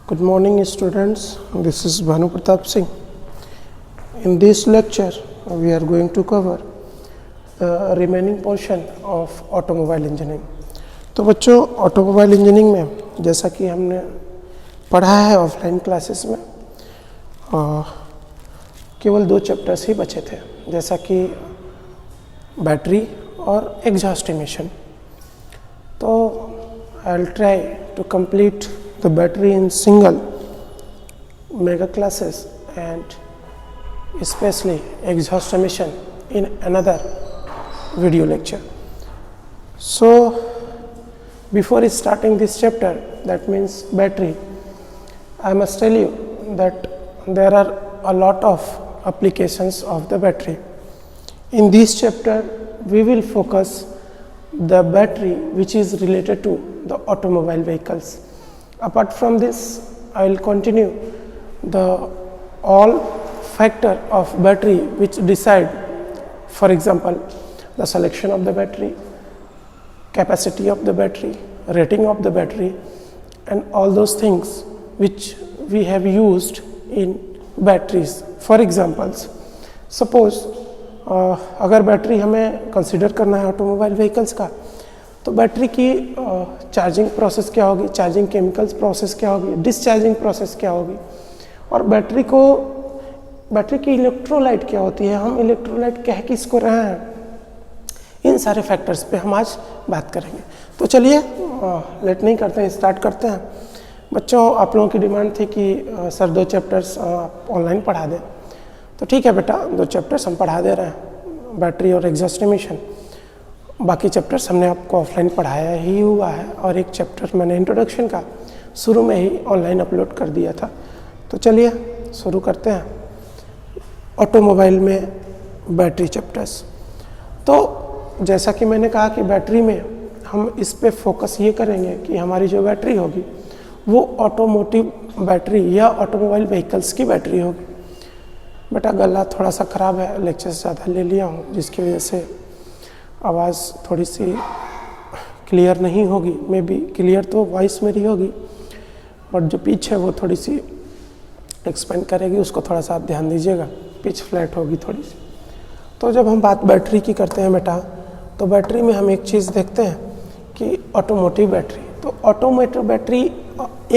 Good morning students, this is Bhanu Pratap Singh. In this lecture we are going to cover the remaining portion of automobile engineering. तो बच्चों automobile engineering में जैसा कि हमने पढ़ा है ऑफलाइन क्लासेस में केवल 2 चैप्टर्स ही बचे थे, जैसा कि बैटरी और एग्जॉस्ट इमिशन. तो I will try to complete the battery in single mega classes and especially exhaust emission in another video lecture. So before starting this chapter, that means battery, I must tell you that there are a lot of applications of the battery. In this chapter we will focus the battery which is related to the automobile vehicles. Apart from this, I will continue the all factor of battery which decide, for example, the selection of the battery, capacity of the battery, rating of the battery, and all those things which we have used in batteries. For examples, suppose अगर battery हमें consider करना है automobile vehicles का, तो battery की charging process क्या होगी, charging chemicals process क्या होगी, डिस्चार्जिंग प्रोसेस क्या होगी, और बैटरी की इलेक्ट्रोलाइट क्या होती है, हम इलेक्ट्रोलाइट कह किसको रहे हैं, इन सारे फैक्टर्स पे हम आज बात करेंगे. तो चलिए लेट नहीं करते हैं, स्टार्ट करते हैं. बच्चों आप लोगों की डिमांड थी कि सर 2 चैप्टर्स ऑनलाइन पढ़ा दें, तो ठीक है बेटा, 2 चैप्टर्स हम पढ़ा दे रहे हैं, बैटरी और एग्जॉस्ट इमिशन. बाकी चैप्टर्स हमने आपको ऑफलाइन पढ़ाया ही हुआ है, और एक चैप्टर मैंने इंट्रोडक्शन का शुरू में ही ऑनलाइन अपलोड कर दिया था. तो चलिए शुरू करते हैं ऑटोमोबाइल में बैटरी चैप्टर्स. तो जैसा कि मैंने कहा कि बैटरी में हम इस पे फोकस ये करेंगे कि हमारी जो बैटरी होगी वो ऑटोमोटिव बैटरी या ऑटोमोबाइल व्हीकल्स की बैटरी होगी. बेटा गला थोड़ा सा ख़राब है, लेक्चर ज़्यादा ले लिया हूँ, जिसकी वजह से आवाज़ थोड़ी सी क्लियर नहीं होगी. मे बी क्लियर तो वॉइस मेरी होगी, बट जो पिच है वो थोड़ी सी एक्सपेंड करेगी, उसको थोड़ा सा आप ध्यान दीजिएगा, पिच फ्लैट होगी थोड़ी सी. तो जब हम बात बैटरी की करते हैं बेटा, तो बैटरी में हम एक चीज़ देखते हैं कि ऑटोमोटिव बैटरी. तो ऑटोमोटिव बैटरी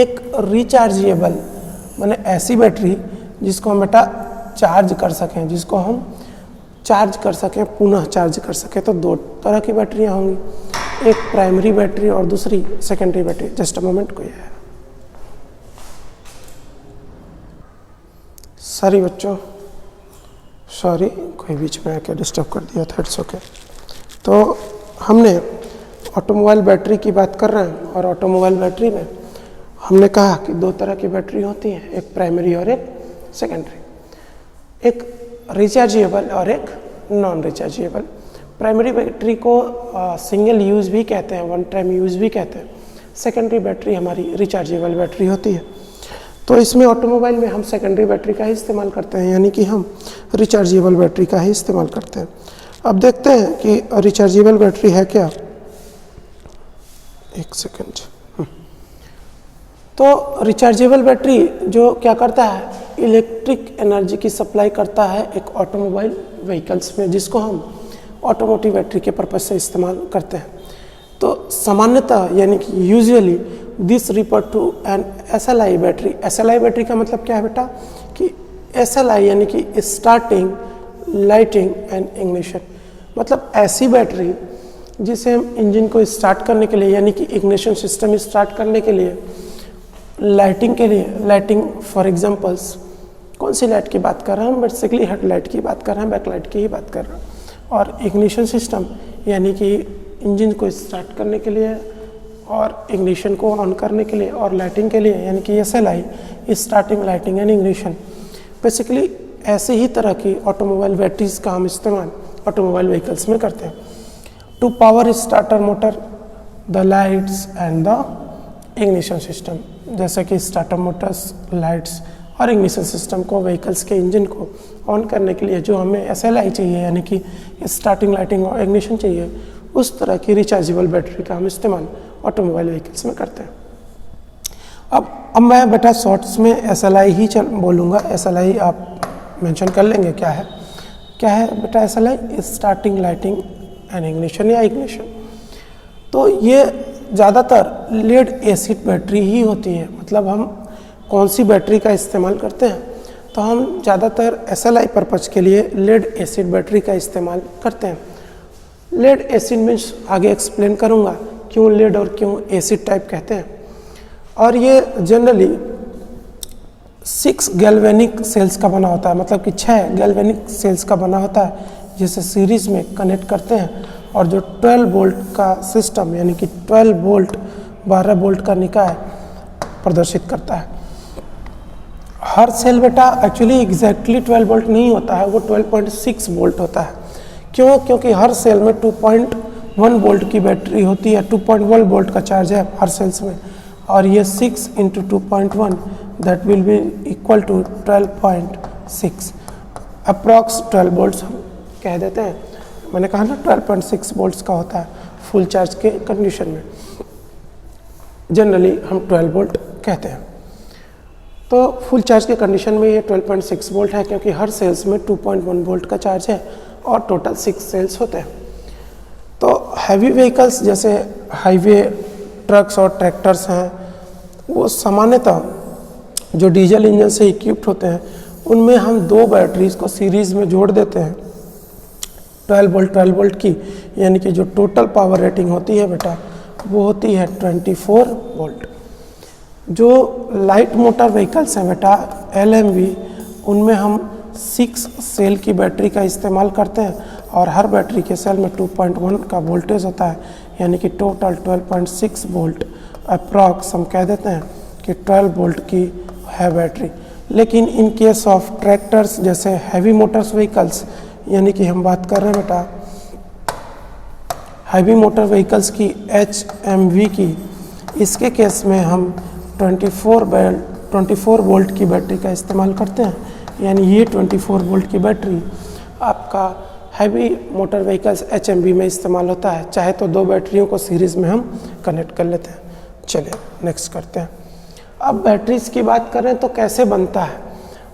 एक रिचार्जेबल, माने ऐसी बैटरी जिसको हम बेटा चार्ज कर सकें, जिसको हम चार्ज कर सकें, पुनः चार्ज कर सकें. तो 2 तरह की बैटरियां होंगी, एक प्राइमरी बैटरी और दूसरी secondary battery. Just a moment, कोई है. सॉरी बच्चों, सॉरी, कोई बीच में आके डिस्टर्ब कर दिया था, इट्स ओके. तो हमने ऑटोमोबाइल बैटरी की बात कर रहे हैं, और ऑटोमोबाइल बैटरी में हमने कहा कि 2 तरह की बैटरी होती हैं, एक प्राइमरी और एक सेकेंडरी, एक रिचार्जेबल और एक नॉन रिचार्जेबल. प्राइमरी बैटरी को सिंगल यूज़ भी कहते हैं, 1 टाइम यूज़ भी कहते हैं. सेकेंडरी बैटरी हमारी रिचार्जेबल बैटरी होती है. तो इसमें ऑटोमोबाइल में हम सेकेंडरी बैटरी का ही इस्तेमाल करते हैं, यानी कि हम रिचार्जेबल बैटरी का ही इस्तेमाल करते हैं. अब देखते हैं कि रिचार्जेबल बैटरी है क्या. एक सेकेंड. तो रिचार्जेबल बैटरी जो क्या करता है, इलेक्ट्रिक एनर्जी की सप्लाई करता है एक ऑटोमोबाइल व्हीकल्स में, जिसको हम ऑटोमोटिव बैटरी के पर्पज से इस्तेमाल करते हैं. तो सामान्यतः यानी कि usually this refer to an SLI battery. SLI battery का मतलब क्या है बेटा, कि SLI यानी कि स्टार्टिंग, लाइटिंग एंड इग्निशन. मतलब ऐसी बैटरी जिसे हम इंजन को स्टार्ट करने के लिए, यानी कि इग्निशन सिस्टम स्टार्ट करने के लिए, लाइटिंग के लिए, लाइटिंग फॉर एग्जांपल्स, कौन सी लाइट की बात कर रहे हैं हम, बेसिकली हेडलाइट की बात कर रहे हैं, बैकलाइट की ही बात कर रहे हैं. और इग्निशन सिस्टम यानी कि इंजन को स्टार्ट करने के लिए और इग्निशन को ऑन करने के लिए, और लाइटिंग के लिए यानी कि SLI, starting, lighting and ignition. Basically ऐसे ही तरह की ऑटोमोबाइल बैटरीज का हम इस्तेमाल ऑटोमोबाइल व्हीकल्स में करते हैं. To power starter motor, the lights and the ignition system. जैसे कि स्टार्टर मोटर्स, लाइट्स और इग्निशन सिस्टम को, व्हीकल्स के इंजन को ऑन करने के लिए जो हमें SLI चाहिए, यानी कि स्टार्टिंग, लाइटिंग और इग्निशन चाहिए, उस तरह की रिचार्जेबल बैटरी का हम इस्तेमाल ऑटोमोबाइल व्हीकल्स में करते हैं. अब मैं बेटा शॉर्ट्स में SLI ही बोलूँगा। SLI आप मेंशन कर लेंगे क्या है बेटा SLI, starting lighting and ignition या इग्निशन। तो ये ज़्यादातर लेड एसिड बैटरी ही होती है। मतलब हम कौन सी बैटरी का इस्तेमाल करते हैं, तो हम ज़्यादातर SLI पर्पज़ के लिए लेड एसिड बैटरी का इस्तेमाल करते हैं। लेड एसिड मीन्स आगे एक्सप्लेन करूँगा क्यों लेड और क्यों एसिड टाइप कहते हैं। और ये जनरली 6 गैल्वेनिक सेल्स का बना होता है, मतलब कि 6 गैल्वेनिक सेल्स का बना होता है, जिसे सीरीज में कनेक्ट करते हैं। और जो 12 वोल्ट का सिस्टम यानी कि 12 वोल्ट 12 वोल्ट का निकाय प्रदर्शित करता है। हर सेल बेटा एक्चुअली एग्जैक्टली 12 वोल्ट नहीं होता है, वो 12.6 वोल्ट होता है। क्यों? क्योंकि हर सेल में 2.1 वोल्ट की बैटरी होती है, 2.1 वोल्ट का चार्ज है हर सेल्स में। और ये 6 × 2.1 that will be equal to 12.6, approx 12 volts हम कह देते हैं। मैंने कहा ना 12.6 वोल्ट्स का होता है फुल चार्ज के कंडीशन में, जनरली हम 12 वोल्ट कहते हैं। तो फुल चार्ज के कंडीशन में ये 12.6 वोल्ट है, क्योंकि हर सेल्स में 2.1 वोल्ट का चार्ज है और टोटल 6 सेल्स होते हैं। तो हैवी व्हीकल्स जैसे हाईवे ट्रक्स और ट्रैक्टर्स हैं, वो सामान्यतः जो डीजल इंजन से इक्विप्ड होते हैं, उनमें हम 2 बैटरीज को सीरीज़ में जोड़ देते हैं 12 वोल्ट की, यानी कि जो टोटल पावर रेटिंग होती है बेटा वो होती है 24 वोल्ट। जो लाइट मोटर व्हीकल्स हैं बेटा LMV, उनमें हम 6 सेल की बैटरी का इस्तेमाल करते हैं और हर बैटरी के सेल में 2.1 का वोल्टेज होता है, यानी कि टोटल 12.6 वोल्ट अप्रॉक्स हम कह देते हैं कि 12 वोल्ट की है बैटरी। लेकिन इन केस ऑफ ट्रैक्टर्स जैसे हैवी मोटर्स व्हीकल्स, यानी कि हम बात कर रहे हैं बेटा हैवी मोटर व्हीकल्स की HMV की, इसके केस में हम 24 वोल्ट की बैटरी का इस्तेमाल करते हैं। यानी ये 24 वोल्ट की बैटरी आपका हैवी मोटर व्हीकल्स HMV में इस्तेमाल होता है। चाहे तो 2 बैटरियों को सीरीज़ में हम कनेक्ट कर लेते हैं। चलिए नेक्स्ट करते हैं। अब बैटरीज की बात करें तो कैसे बनता है,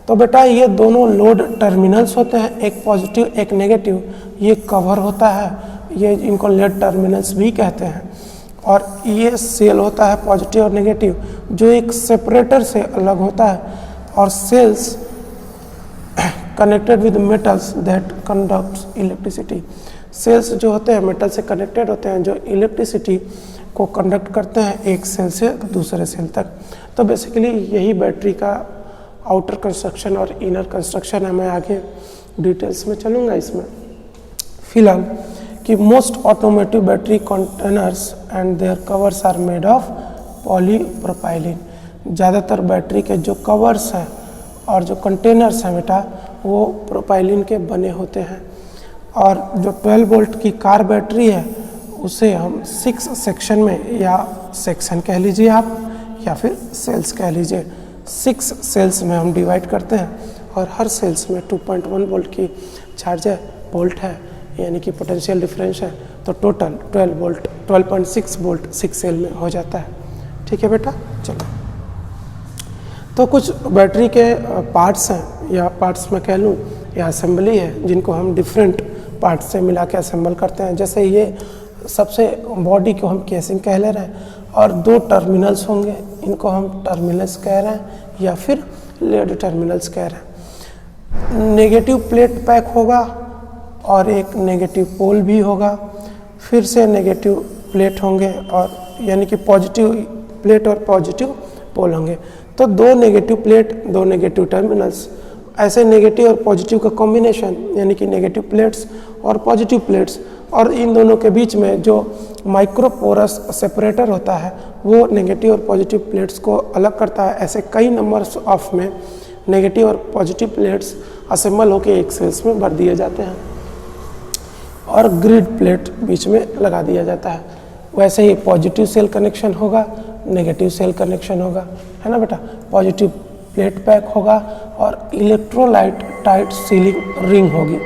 तो बेटा ये दोनों लोड टर्मिनल्स होते हैं, एक पॉजिटिव एक नेगेटिव। ये कवर होता है, ये इनको लेड टर्मिनल्स भी कहते हैं। और ये सेल होता है पॉजिटिव और नेगेटिव, जो एक सेपरेटर से अलग होता है। और cells connected with metals that conducts electricity. Cells जो होते हैं मेटल से कनेक्टेड होते हैं, जो इलेक्ट्रिसिटी को कंडक्ट करते हैं एक सेल से दूसरे सेल तक। तो बेसिकली यही बैटरी का आउटर कंस्ट्रक्शन और इनर कंस्ट्रक्शन है। मैं आगे डिटेल्स में चलूँगा इसमें। फिलहाल कि most automotive battery containers and their covers are made of polypropylene. ज़्यादातर बैटरी के जो कवर्स हैं और जो कंटेनर्स हैं बेटा वो प्रोपाइलिन के बने होते हैं। और जो 12 वोल्ट की कार बैटरी है उसे हम 6 सेक्शन में, या सेक्शन कह लीजिए आप या फिर सेल्स कह लीजिए, 6 सेल्स में हम डिवाइड करते हैं। और हर सेल्स में 2.1 वोल्ट की चार्ज है, वोल्ट है, यानी कि पोटेंशियल डिफरेंस है। तो टोटल 12.6 वोल्ट 6 सेल में हो जाता है। ठीक है बेटा, चलो। तो कुछ बैटरी के पार्ट्स हैं, या पार्ट्स मैं कह लूँ या असेंबली है, जिनको हम डिफरेंट पार्ट्स से मिला के असेंबल करते हैं। जैसे ये सबसे बॉडी को हम केसिंग कह ले रहे हैं, और 2 टर्मिनल्स होंगे, इनको हम टर्मिनल्स कह रहे हैं या फिर लेड टर्मिनल्स कह रहे हैं। नेगेटिव प्लेट पैक होगा और एक नेगेटिव पोल भी होगा, फिर से नेगेटिव प्लेट होंगे, और यानी कि पॉजिटिव प्लेट और पॉजिटिव पोल होंगे। तो 2 नेगेटिव प्लेट 2 नेगेटिव टर्मिनल्स, ऐसे नेगेटिव और पॉजिटिव का कॉम्बिनेशन, यानी कि नेगेटिव प्लेट्स और पॉजिटिव प्लेट्स। और इन दोनों के बीच में जो माइक्रोपोरस सेपरेटर होता है वो नेगेटिव और पॉजिटिव प्लेट्स को अलग करता है। ऐसे कई नंबर्स ऑफ में नेगेटिव और पॉजिटिव प्लेट्स असेंबल होकर एक सेल्स में भर दिए जाते हैं और ग्रिड प्लेट बीच में लगा दिया जाता है। वैसे ही पॉजिटिव सेल कनेक्शन होगा, नेगेटिव सेल कनेक्शन होगा, है ना बेटा। पॉजिटिव प्लेट पैक होगा और इलेक्ट्रोलाइट टाइट सीलिंग रिंग होगी,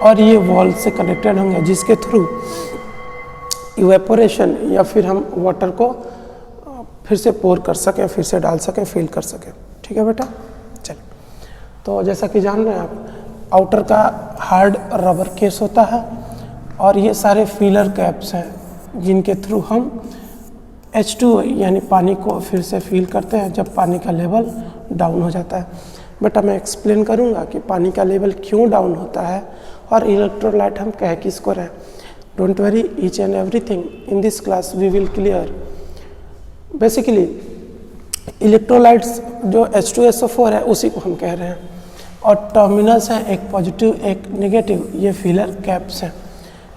और ये वॉल से कनेक्टेड होंगे, जिसके थ्रू इवेपोरेशन या फिर हम वाटर को फिर से पोर कर सकें, फिर से डाल सकें, फिल कर सकें। ठीक है बेटा, चलिए। तो जैसा कि जान रहे हैं आप, आउटर का हार्ड रबर केस होता है और ये सारे फिलर कैप्स हैं जिनके थ्रू हम H2O यानी पानी को फिर से फिल करते हैं जब पानी का लेवल डाउन हो जाता है। बेटा मैं एक्सप्लेन करूँगा कि पानी का लेवल क्यों डाउन होता है और इलेक्ट्रोलाइट हम कह किसको रहे हैं। Don't worry, each and everything in this class we will clear. Basically electrolytes जो H2SO4 है उसी को हम कह रहे हैं और टर्मिनल्स हैं एक पॉजिटिव एक नेगेटिव, ये फिलर कैप्स हैं।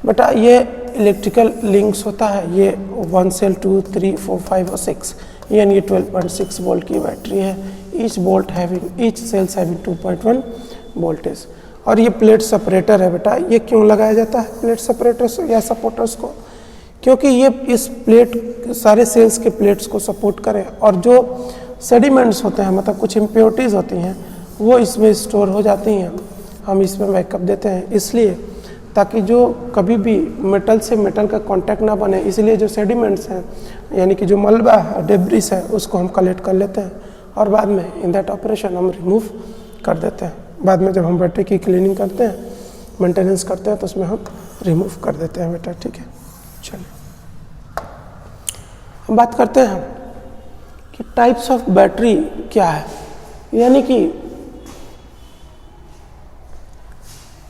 बेटा ये इलेक्ट्रिकल लिंक्स होता है, ये 1 सेल 2 3 4 5 और 6 यानी 12.6 वोल्ट की बैटरी है। Each sales having 2.1 voltage. और ये प्लेट सेपरेटर है। बेटा ये क्यों लगाया जाता है प्लेट सेपरेटर्स या सपोर्टर्स को? क्योंकि ये इस प्लेट सारे सेल्स के प्लेट्स को सपोर्ट करें और जो सेडिमेंट्स होते हैं, मतलब कुछ इम्प्योरिटीज़ होती हैं, वो इसमें स्टोर हो जाती हैं, हम इसमें बैकअप देते हैं, इसलिए ताकि जो कभी भी मेटल से मेटल का कांटेक्ट ना बने। इसलिए जो सेडिमेंट्स हैं यानी कि जो मलबा है, डेब्रिस है, उसको हम कलेक्ट कर लेते हैं और बाद में इन दैट ऑपरेशन हम रिमूव कर देते हैं। बाद में जब हम बैटरी की क्लीनिंग करते हैं, मेंटेनेंस करते हैं, तो उसमें हम रिमूव कर देते हैं। बेटा ठीक है, चलिए हम बात करते हैं कि टाइप्स ऑफ बैटरी क्या है। यानी कि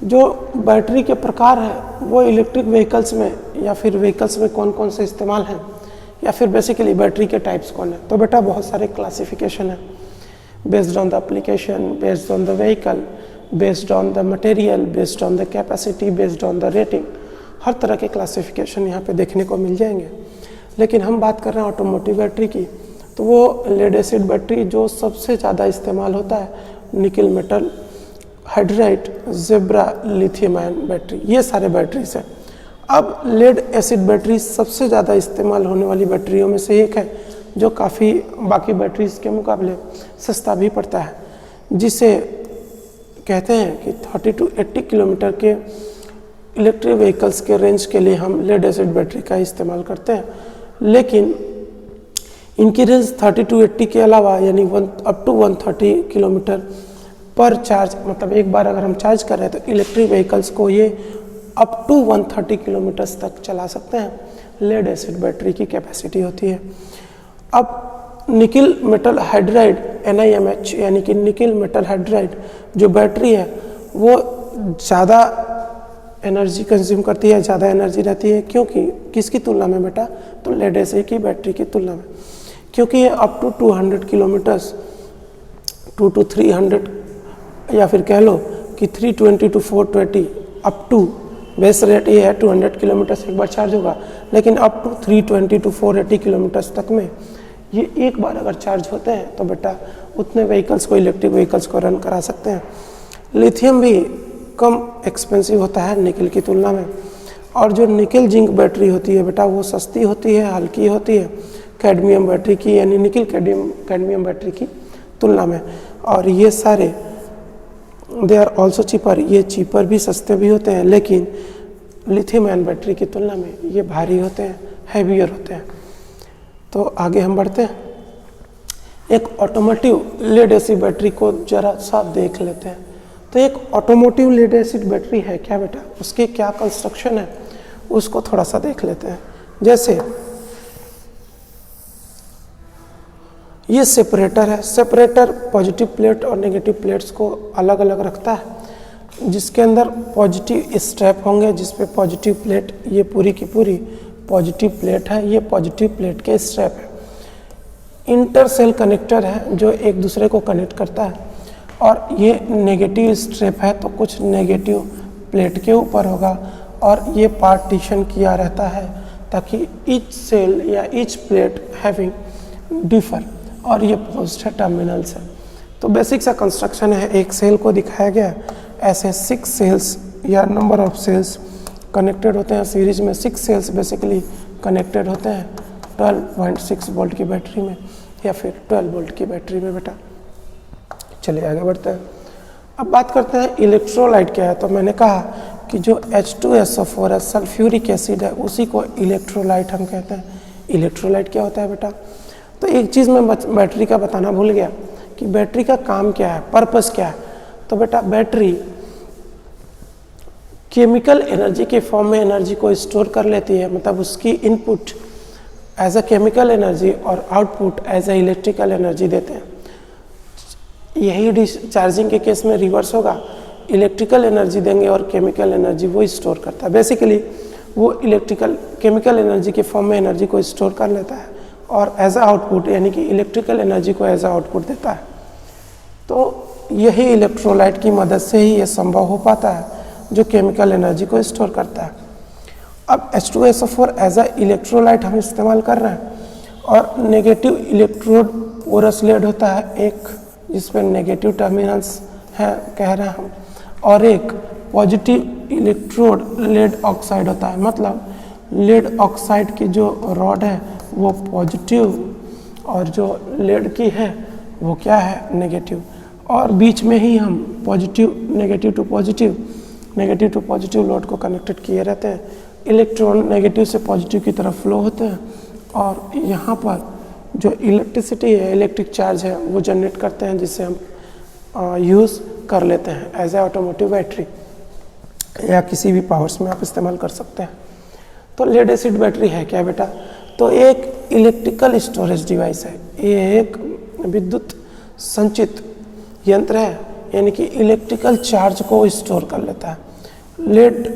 जो बैटरी के प्रकार है वो इलेक्ट्रिक व्हीकल्स में या फिर व्हीकल्स में कौन कौन से इस्तेमाल हैं, या फिर बेसिकली बैटरी के टाइप्स कौन है। तो बेटा बहुत सारे क्लासिफिकेशन है, based on the application, based on the vehicle, based on the material, based on the capacity, based on the rating. हर तरह के क्लासिफिकेशन यहाँ पे देखने को मिल जाएंगे। लेकिन हम बात कर रहे हैं ऑटोमोटिव बैटरी की, तो वो लेड एसिड बैटरी जो सबसे ज़्यादा इस्तेमाल होता है, nickel metal hydride, zebra, lithium ion battery, ये सारे बैटरीज हैं। अब लेड एसिड बैटरी सबसे ज़्यादा इस्तेमाल होने वाली बैटरियों में से एक है, जो काफ़ी बाकी बैटरीज के मुकाबले सस्ता भी पड़ता है, जिसे कहते हैं कि 30 to 80 किलोमीटर के इलेक्ट्रिक व्हीकल्स के रेंज के लिए हम लेड एसिड बैटरी का इस्तेमाल करते हैं। लेकिन इनकी रेंज 30 to 80 के अलावा यानी अप टू 130 किलोमीटर पर चार्ज, मतलब एक बार अगर हम चार्ज कर रहे हैं तो इलेक्ट्रिक व्हीकल्स को ये अप टू 130 किलोमीटर्स तक चला सकते हैं। लेड एसिड बैटरी की कैपेसिटी होती है। अब निकल मेटल हाइड्राइड NiMH यानी कि निकल मेटल हाइड्राइड जो बैटरी है वो ज़्यादा एनर्जी कंज्यूम करती है, ज़्यादा एनर्जी रहती है। क्योंकि किसकी तुलना में बेटा? तो लेड एसिड की बैटरी की तुलना में, क्योंकि ये अप टू 200 किलोमीटर्स 2 to 300 या फिर कह लो कि 320 to 420 up to, base rate ये है 200 किलोमीटर से एक बार चार्ज होगा, लेकिन अप टू 320 to 480 किलोमीटर्स तक में ये एक बार अगर चार्ज होते हैं तो बेटा उतने व्हीकल्स को, इलेक्ट्रिक व्हीकल्स को रन करा सकते हैं। लिथियम भी कम एक्सपेंसिव होता है निकल की तुलना में, और जो निकल जिंक बैटरी होती है बेटा वो सस्ती होती है, हल्की होती है कैडमियम बैटरी की यानी निकल कैडमियम बैटरी की तुलना में। और ये सारे दे आर ऑल्सो चीपर, ये चीपर भी, सस्ते भी होते हैं, लेकिन लिथियम आयन बैटरी की तुलना में ये भारी होते हैं, हैवियर होते हैं। तो आगे हम बढ़ते हैं, एक ऑटोमोटिव लेड एसिड बैटरी को जरा सा देख लेते हैं। तो एक ऑटोमोटिव लेड एसिड बैटरी है क्या बेटा, उसके क्या कंस्ट्रक्शन है उसको थोड़ा सा देख लेते हैं। जैसे ये सेपरेटर है, सेपरेटर पॉजिटिव प्लेट और नेगेटिव प्लेट्स को अलग अलग रखता है, जिसके अंदर पॉजिटिव स्ट्रैप होंगे जिस पे पॉजिटिव प्लेट, ये पूरी की पूरी पॉजिटिव प्लेट है, ये पॉजिटिव प्लेट के स्ट्रैप है। इंटर सेल कनेक्टर है जो एक दूसरे को कनेक्ट करता है, और ये नेगेटिव स्ट्रैप है तो कुछ नेगेटिव प्लेट के ऊपर होगा, और ये पार्टीशन किया रहता है ताकि ईच सेल या ईच प्लेट हैविंग डिफर, और ये पोस्ट है टर्मिनल्स है। तो बेसिक सा कंस्ट्रक्शन है, एक सेल को दिखाया गया, ऐसे 6 सेल्स या नंबर ऑफ सेल्स कनेक्टेड होते हैं सीरीज में। 6 सेल्स बेसिकली कनेक्टेड होते हैं 12.6 वोल्ट की बैटरी में या फिर 12 वोल्ट की बैटरी में बेटा। चलिए आगे बढ़ते हैं। अब बात करते हैं इलेक्ट्रोलाइट क्या है। तो मैंने कहा कि जो H2SO4 है, सल्फ्यूरिक एसिड है, उसी को इलेक्ट्रोलाइट हम कहते हैं। इलेक्ट्रोलाइट क्या होता है बेटा? तो एक चीज़ मैं बैटरी का बताना भूल गया कि बैटरी का काम क्या है, पर्पस क्या है। तो बेटा बैटरी केमिकल एनर्जी के फॉर्म में एनर्जी को स्टोर कर लेती है, मतलब उसकी input as a chemical energy और output as a electrical energy देते हैं। यही डिस्चार्जिंग के केस में रिवर्स होगा, इलेक्ट्रिकल एनर्जी देंगे और केमिकल एनर्जी वो स्टोर करता है। बेसिकली वो केमिकल एनर्जी के फॉर्म में एनर्जी को स्टोर कर लेता है और एज अ आउटपुट यानी कि इलेक्ट्रिकल एनर्जी को एज अ आउटपुट देता है। तो यही इलेक्ट्रोलाइट की मदद से ही ये संभव हो पाता है जो केमिकल एनर्जी को स्टोर करता है। अब H2SO4 एज अ इलेक्ट्रोलाइट हम इस्तेमाल कर रहे हैं और नेगेटिव इलेक्ट्रोड पोरस लेड होता है, एक जिसमें नेगेटिव टर्मिनल्स हैं कह रहे हैं हम, और एक पॉजिटिव इलेक्ट्रोड लेड ऑक्साइड होता है, मतलब लेड ऑक्साइड की जो रॉड है वो पॉजिटिव और जो लेड की है वो क्या है, नेगेटिव। और बीच में ही हम नेगेटिव टू पॉजिटिव लोड को कनेक्टेड किए रहते हैं। इलेक्ट्रॉन नेगेटिव से पॉजिटिव की तरफ फ्लो होते हैं और यहाँ पर जो इलेक्ट्रिसिटी है, इलेक्ट्रिक चार्ज है, वो जनरेट करते हैं, जिससे हम यूज़ कर लेते हैं एज ए ऑटोमोटिव बैटरी या किसी भी पावर्स में आप इस्तेमाल कर सकते हैं। तो लेड एसिड बैटरी है क्या बेटा? तो एक इलेक्ट्रिकल स्टोरेज डिवाइस है, ये एक विद्युत संचित यंत्र है, यानी कि इलेक्ट्रिकल चार्ज को स्टोर कर लेता है। लेड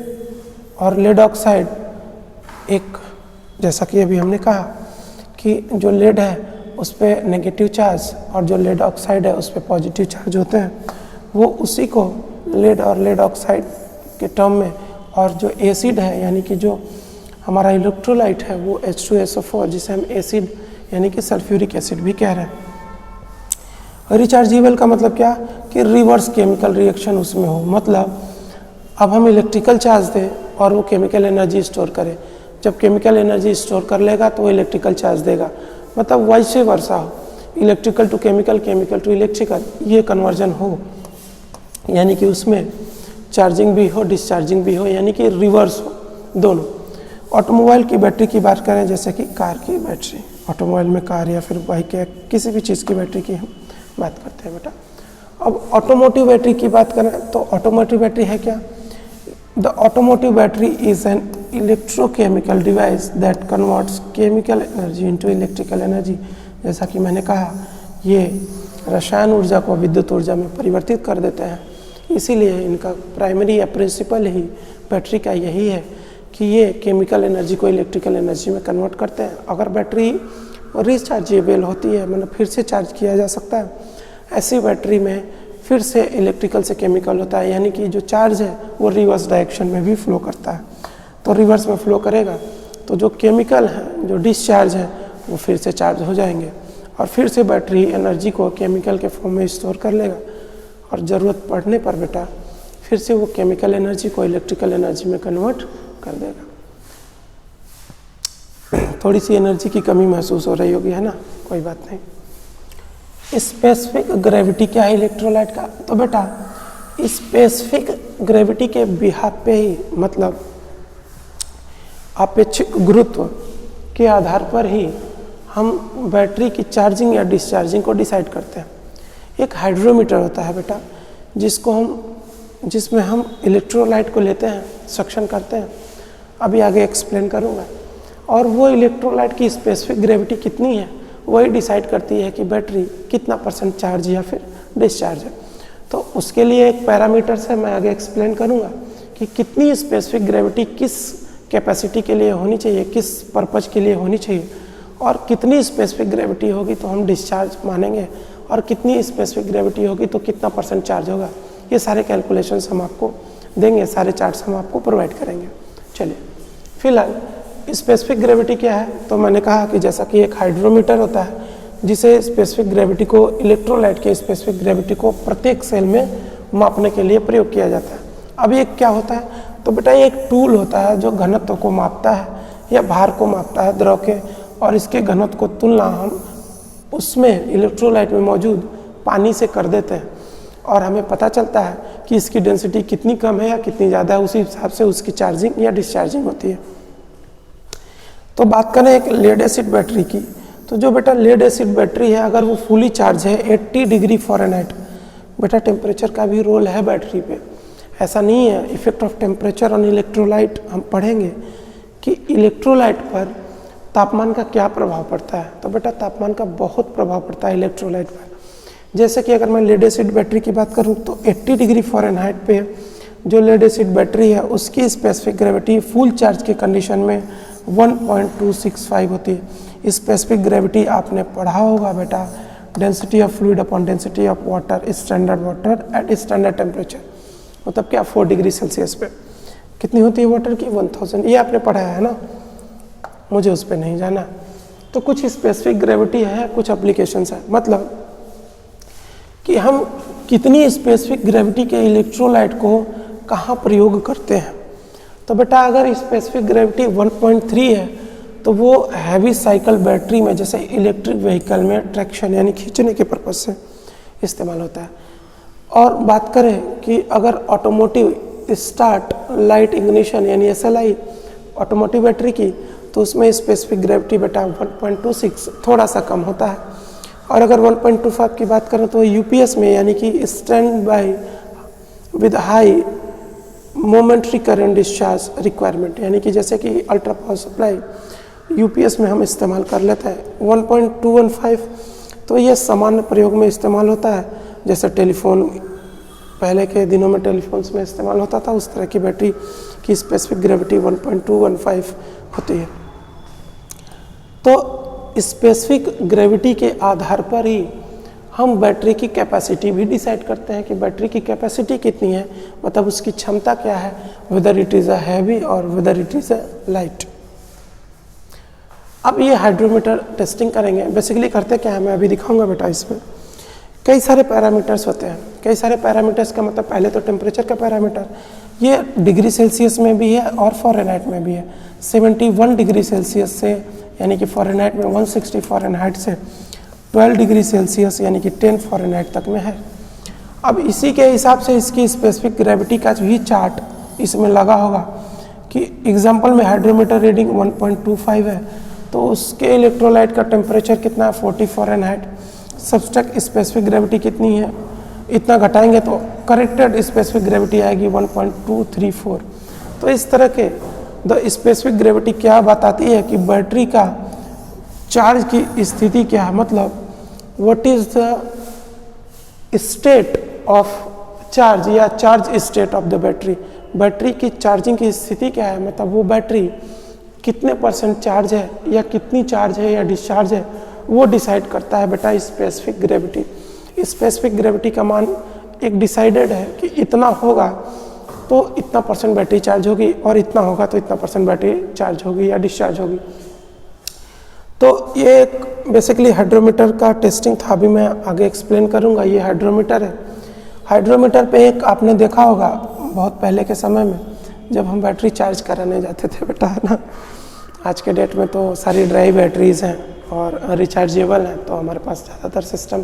और लेड ऑक्साइड एक, जैसा कि अभी हमने कहा कि जो लेड है उस पर नेगेटिव चार्ज और जो लेड ऑक्साइड है उस पर पॉजिटिव चार्ज होते हैं, वो उसी को लेड और लेड ऑक्साइड के टर्म में, और जो एसिड है यानी कि जो हमारा इलेक्ट्रोलाइट है वो H2SO4 जिसे हम एसिड यानी कि सल्फ्यूरिक एसिड भी कह रहे हैं। रिचार्जेबल का मतलब क्या कि रिवर्स केमिकल रिएक्शन उसमें हो, मतलब अब हम इलेक्ट्रिकल चार्ज दें और वो केमिकल एनर्जी स्टोर करे। जब केमिकल एनर्जी स्टोर कर लेगा तो वो इलेक्ट्रिकल चार्ज देगा, मतलब वैसे वर्षा हो, electrical to chemical, chemical to electrical, ये कन्वर्जन हो, यानी कि उसमें चार्जिंग भी हो डिस्चार्जिंग भी हो, यानी कि रिवर्स हो दोनों। ऑटोमोबाइल की बैटरी की बात करें, जैसे कि कार की बैटरी, ऑटोमोबाइल में कार या फिर बाइक या किसी भी चीज़ की बैटरी की हम बात करते हैं बेटा। अब ऑटोमोटिव बैटरी की बात करें तो ऑटोमोटिव बैटरी है क्या? The automotive battery is an electrochemical device that converts chemical energy into electrical energy. जैसा कि मैंने कहा, ये रसायन ऊर्जा को विद्युत ऊर्जा में परिवर्तित कर देते हैं, इसीलिए इनका प्राइमरी या प्रिंसिपल ही बैटरी का यही है कि ये केमिकल एनर्जी को इलेक्ट्रिकल एनर्जी में कन्वर्ट करते हैं। अगर बैटरी रिचार्जेबल होती है, मतलब फिर से चार्ज किया जा सकता है, ऐसी बैटरी में फिर से इलेक्ट्रिकल से केमिकल होता है, यानी कि जो चार्ज है वो रिवर्स डायरेक्शन में भी फ्लो करता है। तो रिवर्स में फ्लो करेगा तो जो केमिकल है, जो डिस्चार्ज है, वो फिर से चार्ज हो जाएंगे और फिर से बैटरी एनर्जी को केमिकल के फॉर्म में स्टोर कर लेगा और ज़रूरत पड़ने पर बेटा फिर से वो केमिकल एनर्जी को इलेक्ट्रिकल एनर्जी में कन्वर्ट कर देगा। थोड़ी सी एनर्जी की कमी महसूस हो रही होगी, है ना? कोई बात नहीं। स्पेसिफिक ग्रेविटी क्या है इलेक्ट्रोलाइट का? तो बेटा स्पेसिफिक ग्रेविटी के बिहाफ पे ही, मतलब अपेक्षिक गुरुत्व के आधार पर ही हम बैटरी की चार्जिंग या डिस्चार्जिंग को डिसाइड करते हैं। एक हाइड्रोमीटर होता है बेटा, जिसमें हम इलेक्ट्रोलाइट को लेते हैं, सक्शन करते हैं, अभी आगे एक्सप्लेन करूँगा। और वो इलेक्ट्रोलाइट की स्पेसिफिक ग्रेविटी कितनी है वही डिसाइड करती है कि बैटरी कितना % चार्ज या फिर डिस्चार्ज है। तो उसके लिए एक पैरामीटर से मैं आगे एक्सप्लेन करूँगा कि कितनी स्पेसिफिक ग्रेविटी किस कैपेसिटी के लिए होनी चाहिए, किस पर्पज के लिए होनी चाहिए, और कितनी स्पेसिफिक ग्रेविटी होगी तो हम डिस्चार्ज मानेंगे, और कितनी स्पेसिफिक ग्रेविटी होगी तो कितना % चार्ज होगा। ये सारे कैलकुलेशंस हम आपको देंगे, सारे चार्ट्स हम आपको प्रोवाइड करेंगे। चलिए, फिलहाल स्पेसिफिक ग्रेविटी क्या है? तो मैंने कहा कि जैसा कि एक हाइड्रोमीटर होता है जिसे स्पेसिफिक ग्रेविटी को, इलेक्ट्रोलाइट के स्पेसिफिक ग्रेविटी को प्रत्येक सेल में मापने के लिए प्रयोग किया जाता है। अब ये क्या होता है? तो बेटा ये एक टूल होता है जो घनत्व को मापता है या भार को मापता है द्रव के, और इसके घनत्व को तुलना हम उसमें इलेक्ट्रोलाइट में मौजूद पानी से कर देते हैं और हमें पता चलता है कि इसकी डेंसिटी कितनी कम है या कितनी ज़्यादा है, उसी हिसाब से उसकी चार्जिंग या डिस्चार्जिंग होती है। तो बात करें एक लेड एसिड बैटरी की, तो जो बेटा लेड एसिड बैटरी है अगर वो फुली चार्ज है 80 डिग्री फ़ारेनहाइट, बेटा टेम्परेचर का भी रोल है बैटरी पे, ऐसा नहीं है। Effect of temperature on electrolyte हम पढ़ेंगे कि इलेक्ट्रोलाइट पर तापमान का क्या प्रभाव पड़ता है। तो बेटा तापमान का बहुत प्रभाव पड़ता है इलेक्ट्रोलाइट पर। जैसे कि अगर मैं लेड एसिड बैटरी की बात करूं तो 80 डिग्री फ़ारेनहाइट पे जो लेड एसिड बैटरी है उसकी स्पेसिफिक ग्रेविटी फुल चार्ज के कंडीशन में 1.265 होती है। स्पेसिफिक ग्रेविटी आपने पढ़ा होगा बेटा, density of fluid upon density of water standard water at standard temperature, मतलब क्या 4 डिग्री सेल्सियस पे कितनी होती है वाटर की 1000। ये आपने पढ़ा है ना, मुझे उस पर नहीं जाना। तो कुछ स्पेसिफिक ग्रेविटी है, कुछ एप्लीकेशंस है, मतलब कि हम कितनी स्पेसिफिक ग्रेविटी के इलेक्ट्रोलाइट को कहाँ प्रयोग करते हैं। तो बेटा अगर स्पेसिफिक ग्रेविटी 1.3 है तो वो हैवी साइकिल बैटरी में जैसे इलेक्ट्रिक व्हीकल में ट्रैक्शन यानी खींचने के पर्पज से इस्तेमाल होता है। और बात करें कि अगर ऑटोमोटिव स्टार्ट लाइट इग्निशन यानी SLI ऑटोमोटिव बैटरी की, तो उसमें स्पेसिफिक ग्रेविटी बेटा 1.26 थोड़ा सा कम होता है। और अगर 1.25 की बात करें तो UPS में यानी कि stand by with high momentary current discharge requirement, यानी कि जैसे कि अल्ट्रा पावर सप्लाई UPS में हम इस्तेमाल कर लेते हैं 1.215, तो ये सामान्य प्रयोग में इस्तेमाल होता है। जैसे टेलीफोन पहले के दिनों में टेलीफोन्स में इस्तेमाल होता था, उस तरह की बैटरी की स्पेसिफिक ग्रेविटी 1.215 होती है। तो स्पेसिफिक ग्रेविटी के आधार पर ही हम बैटरी की कैपेसिटी भी डिसाइड करते हैं कि बैटरी की कैपेसिटी कितनी है, मतलब उसकी क्षमता क्या है, whether it is a heavy और whether it is a light. अब ये हाइड्रोमीटर टेस्टिंग करेंगे। बेसिकली करते क्या है मैं अभी दिखाऊंगा बेटा। इसमें कई सारे पैरामीटर्स होते हैं। कई सारे पैरामीटर्स का मतलब पहले तो टेम्परेचर का पैरामीटर, ये डिग्री सेल्सियस में भी है और फ़ारेनहाइट में भी है। 71 डिग्री सेल्सियस से यानी कि फ़ारेनहाइट में 160 फ़ारेनहाइट से 12 डिग्री सेल्सियस यानी कि 10 फ़ारेनहाइट तक में है। अब इसी के हिसाब से इसकी स्पेसिफिक ग्रेविटी का भी चार्ट इसमें लगा होगा कि एग्जाम्पल में हाइड्रोमीटर रीडिंग 1.25 है तो उसके इलेक्ट्रोलाइट का टेम्परेचर कितना है 40 फ़ारेनहाइट। सब्सट्रैक्ट स्पेसिफिक ग्रेविटी कितनी है, इतना घटाएंगे तो करेक्टेड स्पेसिफिक ग्रेविटी आएगी 1.234। तो इस तरह के द स्पेसिफिक ग्रेविटी क्या बताती है कि बैटरी का चार्ज की स्थिति क्या है, मतलब what is the state of charge या charge state of the battery. Battery की चार्जिंग की स्थिति क्या है, मतलब वो बैटरी कितने परसेंट चार्ज है या कितनी चार्ज है या डिस्चार्ज है, वो डिसाइड करता है बेटा स्पेसिफिक ग्रेविटी। स्पेसिफिक ग्रेविटी का मान एक डिसाइडेड है कि इतना होगा तो इतना परसेंट बैटरी चार्ज होगी और इतना होगा तो इतना परसेंट बैटरी चार्ज होगी या डिस्चार्ज होगी। तो ये एक बेसिकली हाइड्रोमीटर का टेस्टिंग था, अभी मैं आगे एक्सप्लेन करूँगा। ये हाइड्रोमीटर है। हाइड्रोमीटर पे एक आपने देखा होगा बहुत पहले के समय में जब हम बैटरी चार्ज कराने जाते थे बेटा, है ना। आज के डेट में तो सारी ड्राई बैटरीज हैं और रिचार्जेबल हैं, तो हमारे पास ज़्यादातर सिस्टम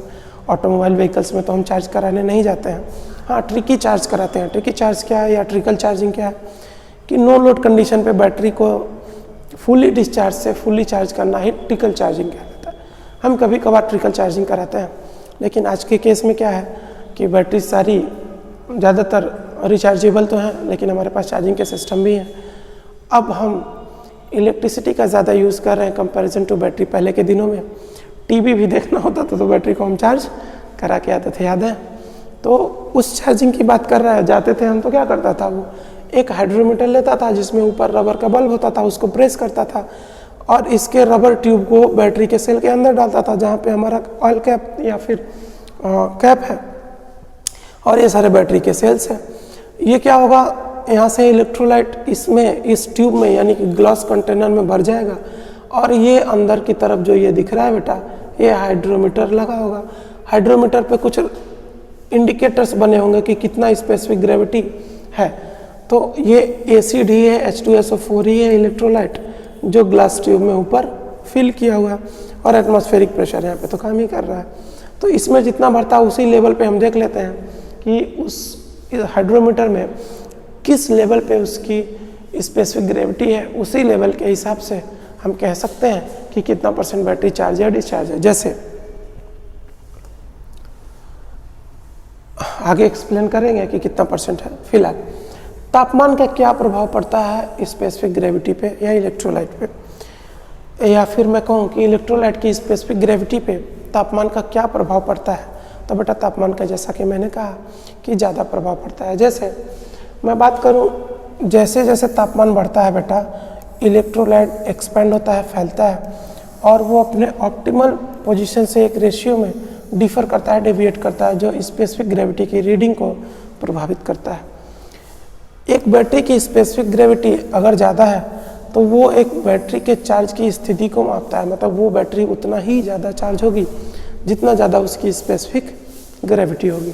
ऑटोमोबाइल व्हीकल्स में तो हम चार्ज कराने नहीं जाते हैं। हाँ, ट्रिकी चार्ज कराते हैं। ट्रिकी चार्ज क्या है या ट्रिकल चार्जिंग क्या है कि नो लोड कंडीशन पे बैटरी को फुली डिस्चार्ज से फुली चार्ज करना ही ट्रिकल चार्जिंग कहलाता है। हम कभी कभार ट्रिकल चार्जिंग कराते हैं, लेकिन आज के केस में क्या है कि बैटरी सारी ज़्यादातर रिचार्जेबल तो हैं, लेकिन हमारे पास चार्जिंग के सिस्टम भी हैं। अब हम इलेक्ट्रिसिटी का ज़्यादा यूज़ कर रहे हैं कंपैरिजन टू बैटरी। पहले के दिनों में टीवी भी देखना होता था तो बैटरी को हम चार्ज करा के आते थे, याद है। तो उस चार्जिंग की बात कर रहा है, जाते थे हम तो क्या करता था, वो एक हाइड्रोमीटर लेता था जिसमें ऊपर रबर का बल्ब होता था, उसको प्रेस करता था और इसके रबर ट्यूब को बैटरी के सेल के अंदर डालता था जहाँ पे हमारा ऑयल कैप या फिर कैप है और ये सारे बैटरी के सेल्स हैं। ये क्या होगा, यहाँ से इलेक्ट्रोलाइट इसमें इस ट्यूब में यानी कि ग्लास कंटेनर में भर जाएगा और ये अंदर की तरफ जो ये दिख रहा है बेटा, ये हाइड्रोमीटर लगा होगा। हाइड्रोमीटर पे कुछ इंडिकेटर्स बने होंगे कि कितना स्पेसिफिक ग्रेविटी है। तो ये एसिड ही है, H2SO4 ही है इलेक्ट्रोलाइट जो ग्लास ट्यूब में ऊपर फिल किया हुआ है और एटमॉस्फेरिक प्रेशर यहाँ पे तो काम ही कर रहा है। तो इसमें जितना भरता है उसी लेवल पे हम देख लेते हैं कि उस हाइड्रोमीटर में किस लेवल पे उसकी स्पेसिफिक ग्रेविटी है, उसी लेवल के हिसाब से हम कह सकते हैं कि कितना % बैटरी चार्ज या डिस्चार्ज है। जैसे आगे एक्सप्लेन करेंगे कि कितना % है। फिलहाल तापमान का क्या प्रभाव पड़ता है स्पेसिफिक ग्रेविटी पे या इलेक्ट्रोलाइट पे, या फिर मैं कहूँ कि इलेक्ट्रोलाइट की स्पेसिफिक ग्रेविटी पे तापमान का क्या प्रभाव पड़ता है। तो बेटा तापमान का जैसा कि मैंने कहा कि ज़्यादा प्रभाव पड़ता है। जैसे मैं बात करूँ, जैसे जैसे तापमान बढ़ता है बेटा इलेक्ट्रोलाइट एक्सपेंड होता है, फैलता है, और वो अपने ऑप्टिमल पोजीशन से एक रेशियो में डिफर करता है, डेविएट करता है, जो स्पेसिफिक ग्रेविटी की रीडिंग को प्रभावित करता है। एक बैटरी की स्पेसिफिक ग्रेविटी अगर ज़्यादा है तो वो एक बैटरी के चार्ज की स्थिति को मापता है, मतलब वो बैटरी उतना ही ज़्यादा चार्ज होगी जितना ज़्यादा उसकी स्पेसिफिक ग्रेविटी होगी।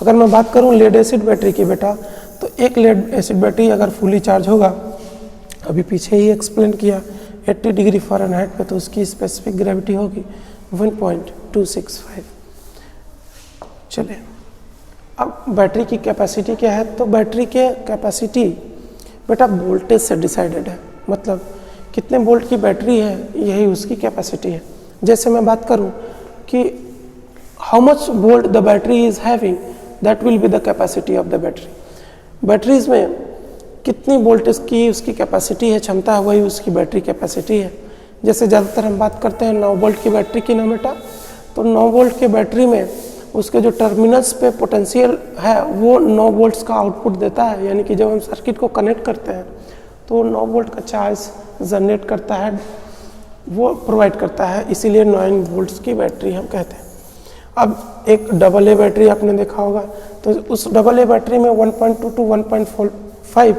अगर मैं बात करूँ लेड एसिड बैटरी की बेटा, तो एक लेड एसिड बैटरी अगर फुली चार्ज होगा, अभी पीछे ही एक्सप्लेन किया 80 डिग्री फ़ारेनहाइट पे, तो उसकी स्पेसिफिक ग्रेविटी होगी 1.265। चलिए अब बैटरी की कैपेसिटी क्या है। तो बैटरी के कैपेसिटी बेटा वोल्टेज से डिसाइडेड है, मतलब कितने वोल्ट की बैटरी है यही उसकी कैपेसिटी है। जैसे मैं बात करूं कि how much volt the battery is having, that will be the capacity of the battery. Batteries में कितनी वोल्टेज की उसकी कैपेसिटी है, क्षमता है, वही उसकी बैटरी कैपेसिटी है। जैसे ज़्यादातर हम बात करते हैं 9 वोल्ट की बैटरी की ना बेटा, तो 9 वोल्ट के बैटरी में उसके जो टर्मिनल्स पे पोटेंशियल है वो 9 वोल्ट्स का आउटपुट देता है, यानी कि जब हम सर्किट को कनेक्ट करते हैं तो 9 वोल्ट का चार्ज जनरेट करता है, वो प्रोवाइड करता है, इसीलिए 9 वोल्ट्स की बैटरी हम कहते हैं। अब एक AA बैटरी आपने देखा होगा, तो उस AA बैटरी में 1.2 to 1.45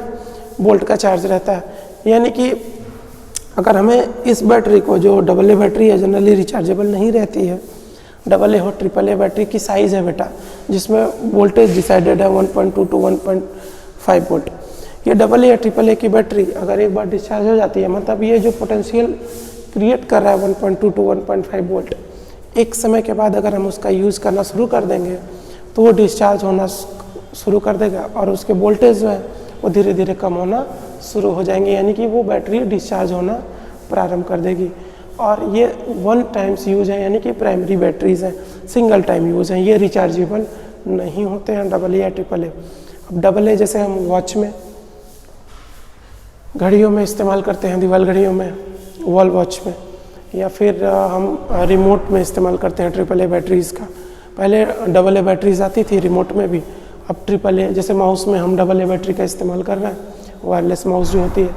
वोल्ट का चार्ज रहता है, यानी कि अगर हमें इस बैटरी को, जो AA बैटरी है जनरली रिचार्जेबल नहीं रहती है, AA हो AAA बैटरी की साइज़ है बेटा, जिसमें वोल्टेज डिसाइडेड है 1.2 to 1.5 वोल्ट। ये AA या AAA की बैटरी अगर एक बार डिस्चार्ज हो जाती है, मतलब ये जो पोटेंशियल क्रिएट कर रहा है 1.2 to 1.5 वोल्ट, एक समय के बाद अगर हम उसका यूज़ करना शुरू कर देंगे तो वो डिस्चार्ज होना शुरू कर देगा और उसके वोल्टेज जो है वो धीरे धीरे कम होना शुरू हो जाएंगे, यानी कि वो बैटरी डिस्चार्ज होना प्रारंभ कर देगी। और ये 1 टाइम्स यूज है, यानी कि प्राइमरी बैटरीज हैं, सिंगल टाइम यूज़ हैं, ये रिचार्जेबल नहीं होते हैं AA या AAA। अब AA जैसे हम वॉच में, घड़ियों में इस्तेमाल करते हैं, दीवार घड़ियों में, वॉल वॉच में, या फिर हम रिमोट में इस्तेमाल करते हैं AAA बैटरीज़ का। पहले AA बैटरीज आती थी रिमोट में भी, अब AAA, जैसे माउस में हम AA बैटरी का इस्तेमाल कर रहे हैं, वायरलेस माउस जो होती है,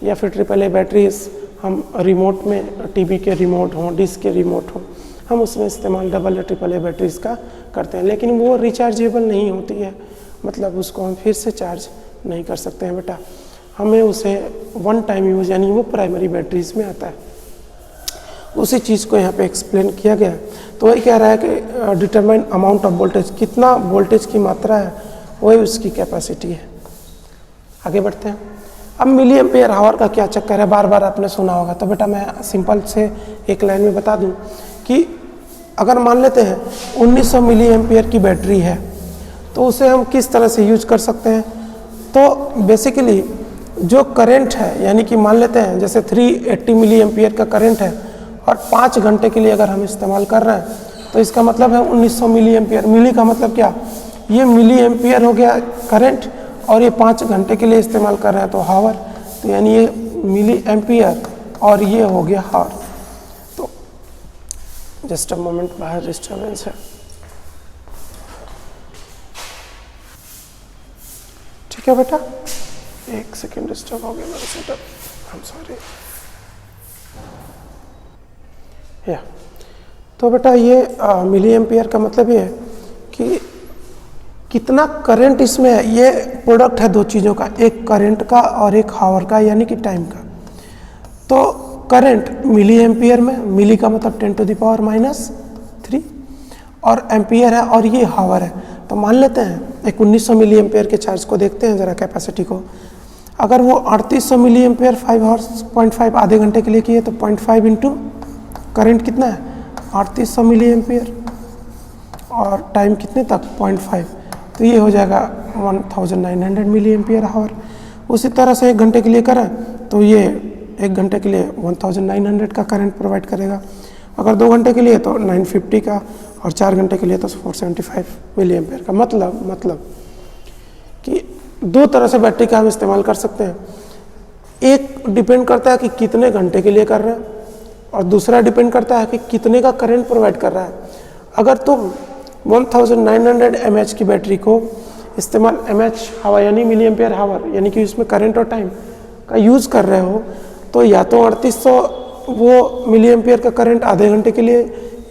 या फिर AAA बैटरीज हम रिमोट में, टीवी के रिमोट हों, डिस्क के रिमोट हों, हम उसमें इस्तेमाल AA AAA बैटरीज का करते हैं, लेकिन वो रिचार्जेबल नहीं होती है, मतलब उसको हम फिर से चार्ज नहीं कर सकते हैं बेटा, हमें उसे 1 टाइम यूज, यानी वो प्राइमरी बैटरीज में आता है। उसी चीज़ को यहाँ पे एक्सप्लेन किया गया। तो वही कह रहा है कि डिटरमाइन अमाउंट ऑफ वोल्टेज, कितना वोल्टेज की मात्रा है वही उसकी कैपेसिटी है। आगे बढ़ते हैं। अब मिली एम्पियर आवर का क्या चक्कर है, बार बार आपने सुना होगा, तो बेटा मैं सिंपल से एक लाइन में बता दूं कि अगर मान लेते हैं 1900 मिली एम्पियर की बैटरी है, तो उसे हम किस तरह से यूज कर सकते हैं। तो बेसिकली जो करंट है, यानी कि मान लेते हैं जैसे 380 मिली एम्पियर का करंट है और 5 घंटे के लिए अगर हम इस्तेमाल कर रहे हैं, तो इसका मतलब है 1900 मिली एम्पियर। मिली का मतलब क्या, ये मिली एम्पियर हो गया करंट, और ये 5 घंटे के लिए इस्तेमाल कर रहे हैं तो हावर, तो यानी ये मिली एम्पियर और ये हो गया हावर। तो जस्ट अ मोमेंट, बाहर डिस्टर्बेंस है। ठीक है बेटा, 1 सेकेंड डिस्टर्ब हो गया मेरा सेटअप, आई एम सॉरी। या तो बेटा ये मिली एम्पियर का मतलब ये है कि कितना करंट इसमें है, ये प्रोडक्ट है 2 चीज़ों का, एक करंट का और एक हावर का, यानी कि टाइम का। तो करंट मिली एम्पियर में, मिली का मतलब 10⁻³ और एम्पियर है, और ये हावर है। तो मान लेते हैं एक 1900 मिली एम्पियर के चार्ज को देखते हैं ज़रा कैपेसिटी को। अगर वो 3800 मिली एम्पियर 5 आवर्स 0.5 आधे घंटे के लिए किए, तो 0.5 इंटू करंट कितना है 3800 मिली एम्पियर, और टाइम कितने तक 0.5, तो ये हो जाएगा 1900 मिली एम्पियर आवर। उसी तरह से 1 घंटे के लिए करें तो ये 1 घंटे के लिए 1900 का करंट प्रोवाइड करेगा, अगर 2 घंटे के लिए तो 950 का, और 4 घंटे के लिए तो 475 मिली एम्पेयर का। मतलब कि 2 तरह से बैटरी का हम इस्तेमाल कर सकते हैं। एक डिपेंड करता है कि कितने घंटे के लिए कर रहे हैं, और दूसरा डिपेंड करता है कि कितने का करंट प्रोवाइड कर रहा है। अगर तुम 1900 mAh की बैटरी को इस्तेमाल mAh हवा यानी मिली एम्पेयर हावर यानी कि उसमें करंट और टाइम का यूज़ कर रहे हो, तो या तो 3800 वो मिली एम्पेयर का करंट आधे घंटे के लिए,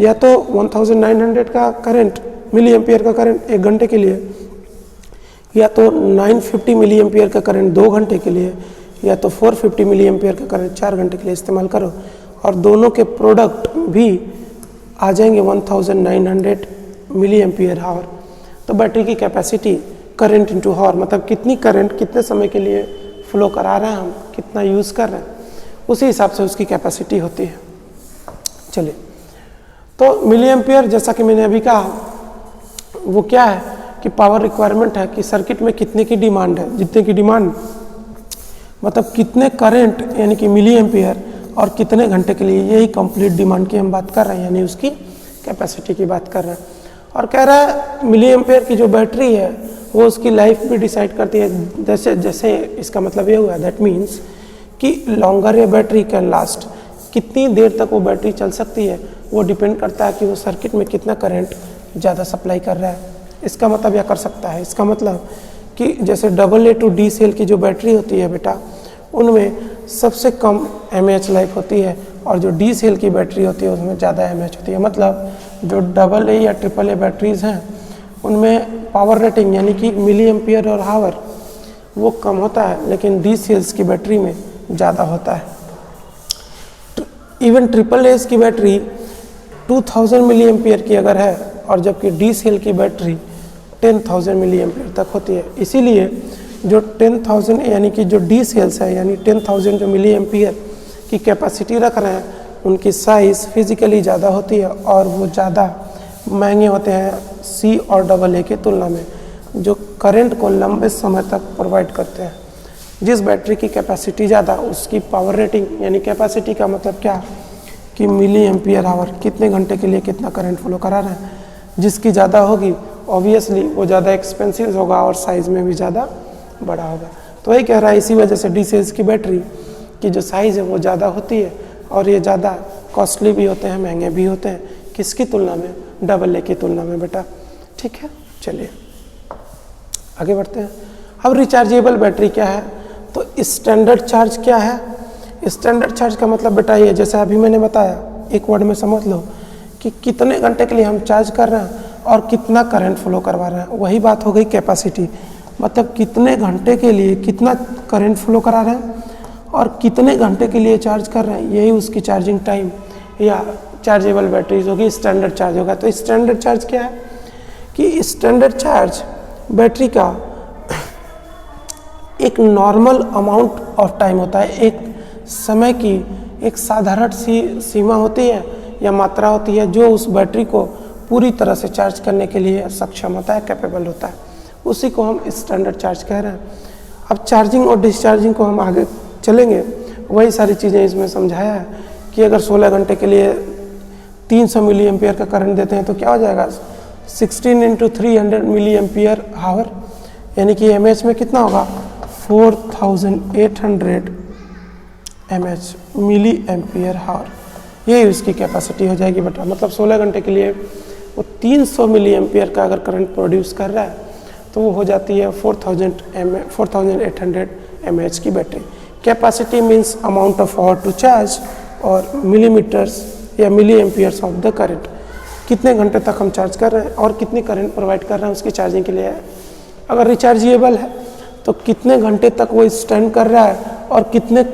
या तो 1900 का करंट मिली एम्पेयर का करंट 1 घंटे के लिए, या तो 950 मिली एम्पेयर का करंट 2 घंटे के लिए, या तो 450 मिली एम्पेयर का करंट 4 घंटे के लिए इस्तेमाल करो, और दोनों के प्रोडक्ट भी आ जाएंगे 1900 मिली एम्पेयर हावर। तो बैटरी की कैपेसिटी करंट इनटू हावर, मतलब कितनी करंट कितने समय के लिए फ्लो करा रहे हैं हम, कितना यूज़ कर रहे हैं, उसी हिसाब से उसकी कैपेसिटी होती है। चलिए, तो मिली एम्पेयर जैसा कि मैंने अभी कहा, वो क्या है कि पावर रिक्वायरमेंट है कि सर्किट में कितने की डिमांड है, जितने की डिमांड मतलब कितने करंट यानी कि मिली एम्पेयर और कितने घंटे के लिए, यही कंप्लीट डिमांड की हम बात कर रहे हैं, यानी उसकी कैपेसिटी की बात कर रहे हैं। और कह रहा है मिली एम्पेयर की जो बैटरी है वो उसकी लाइफ भी डिसाइड करती है। जैसे इसका मतलब ये हुआ, दैट मीन्स कि लॉन्गर ये बैटरी कैन लास्ट, कितनी देर तक वो बैटरी चल सकती है वो डिपेंड करता है कि वो सर्किट में कितना करंट ज़्यादा सप्लाई कर रहा है। इसका मतलब यह कर सकता है, इसका मतलब कि जैसे AA to D सेल की जो बैटरी होती है बेटा, उनमें सबसे कम mAh लाइफ होती है, और जो D सेल की बैटरी होती है उसमें ज़्यादा mAh होती है। मतलब जो AA या AAA बैटरीज़ हैं उनमें पावर रेटिंग यानी कि मिली एम्पियर और हावर वो कम होता है, लेकिन D सेल्स की बैटरी में ज़्यादा होता है। इवन AAA की बैटरी 2000 मिली एम्पियर की अगर है, और जबकि D सेल की बैटरी 10,000 मिली एम्पियर तक होती है। इसीलिए जो 10,000 यानी कि जो D सेल्स है यानी 10,000 जो मिली एम्पियर की कैपेसिटी रख रहे हैं, उनकी साइज़ फिजिकली ज़्यादा होती है और वो ज़्यादा महंगे होते हैं C और AA की तुलना में, जो करंट को लंबे समय तक प्रोवाइड करते हैं। जिस बैटरी की कैपेसिटी ज़्यादा, उसकी पावर रेटिंग यानी कैपेसिटी का मतलब क्या कि मिली एम्पियर आवर, कितने घंटे के लिए कितना करंट फ्लो करा रहे हैं, जिसकी ज़्यादा होगी ऑब्वियसली वो ज़्यादा एक्सपेंसिव होगा और साइज़ में भी ज़्यादा बड़ा होगा। तो वही कह रहा है, इसी वजह से D सेल्स की बैटरी की जो साइज़ है वो ज़्यादा होती है, और ये ज़्यादा कॉस्टली भी होते हैं, महंगे भी होते हैं, किसकी तुलना में, AA की तुलना में बेटा। ठीक है, चलिए आगे बढ़ते हैं। अब रिचार्जेबल बैटरी क्या है, तो स्टैंडर्ड चार्ज क्या है। स्टैंडर्ड चार्ज का मतलब बेटा ये, जैसे अभी मैंने बताया, एक वर्ड में समझ लो कि कितने घंटे के लिए हम चार्ज कर रहे हैं और कितना करंट फ्लो करवा रहे हैं, वही बात हो गई कैपेसिटी। मतलब कितने घंटे के लिए कितना करंट फ्लो करा रहे हैं और कितने घंटे के लिए चार्ज कर रहे हैं, यही उसकी चार्जिंग टाइम या चार्जेबल बैटरीज होगी, स्टैंडर्ड चार्ज होगा। तो स्टैंडर्ड चार्ज क्या है कि स्टैंडर्ड चार्ज बैटरी का एक नॉर्मल अमाउंट ऑफ टाइम होता है, एक समय की एक साधारण सी सीमा होती है या मात्रा होती है जो उस बैटरी को पूरी तरह से चार्ज करने के लिए सक्षम होता है, कैपेबल होता है, उसी को हम स्टैंडर्ड चार्ज कह रहे हैं। अब चार्जिंग और डिस्चार्जिंग को हम आगे चलेंगे, वही सारी चीज़ें इसमें समझाया है कि अगर 16 घंटे के लिए 300 मिली एम्पियर का करंट देते हैं तो क्या हो जाएगा, 16 × 300 मिली एम्पियर हावर, यानी कि mAh में कितना होगा, 4800 mAh मिली एम्पियर हावर, यही उसकी कैपेसिटी हो जाएगी बेटा। मतलब 16 घंटे के लिए वो 300 मिली एम्पियर का अगर करंट प्रोड्यूस कर रहा है तो वो हो जाती है 4800 mAh की बैटरी। Capacity means amount of power to charge, और मिलीमीटर्स या milli amperes of the current, कितने घंटे तक हम चार्ज कर रहे हैं और कितनी करंट प्रोवाइड कर रहे हैं उसकी चार्जिंग के लिए है। अगर रिचार्जेबल है तो कितने घंटे तक वो स्टैंड कर रहा है और कितने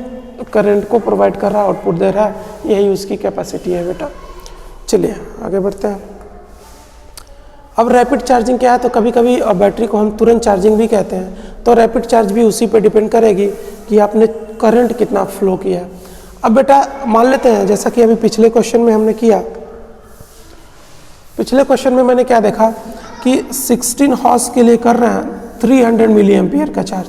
करंट को प्रोवाइड कर रहा है, आउटपुट दे रहा है, यही उसकी कैपेसिटी है बेटा। चलिए आगे बढ़ते हैं। अब रैपिड चार्जिंग क्या है, तो कभी कभी बैटरी को हम तुरंत चार्जिंग भी कहते हैं, तो रैपिड चार्ज भी उसी पे डिपेंड करेगी कि आपने करंट कितना फ्लो किया। अब बेटा मान लेते हैं, जैसा कि अभी पिछले क्वेश्चन में हमने किया, पिछले क्वेश्चन में मैंने क्या देखा कि 16 हॉर्स के लिए कर रहे हैं 300 मिली एम्पियर का चार्ज।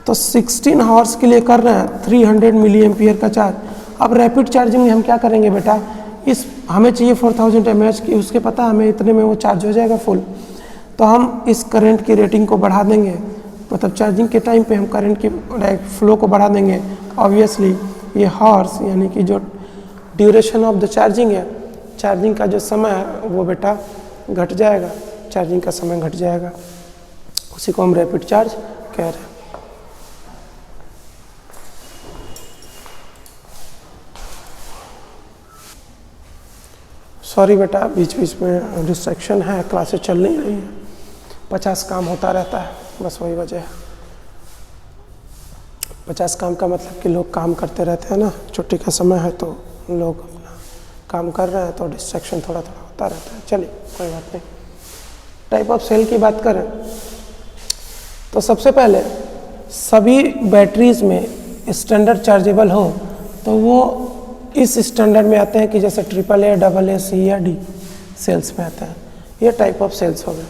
तो 16 आवर्स के लिए कर रहे हैं 300 मिली एम्पियर का चार्ज। अब रैपिड चार्जिंग में हम क्या करेंगे बेटा, इस हमें चाहिए 4000 mAh की, उसके पता हमें इतने में वो चार्ज हो जाएगा फुल। तो हम इस करंट की रेटिंग को बढ़ा देंगे, मतलब चार्जिंग के टाइम पे हम करंट की फ्लो को बढ़ा देंगे। ऑब्वियसली ये हॉर्स यानी कि जो ड्यूरेशन ऑफ द चार्जिंग है, चार्जिंग का जो समय है वो बेटा घट जाएगा, चार्जिंग का समय घट जाएगा, उसी को हम रैपिड चार्ज कह रहे हैं। सॉरी बेटा, बीच बीच में डिस्ट्रैक्शन है, क्लासेस चल नहीं रही है, 50 काम होता रहता है, बस वही वजह है। 50 काम का मतलब कि लोग काम करते रहते हैं ना, छुट्टी का समय है तो लोग अपना काम कर रहे हैं, तो डिस्ट्रैक्शन थोड़ा थोड़ा होता रहता है। चलिए कोई बात नहीं। टाइप ऑफ सेल की बात करें तो सबसे पहले सभी बैटरीज में स्टैंडर्ड चार्जेबल हो तो वो इस स्टैंडर्ड में आते हैं कि जैसे AAA, AA, C या D सेल्स में आते हैं। ये टाइप ऑफ सेल्स हो गए।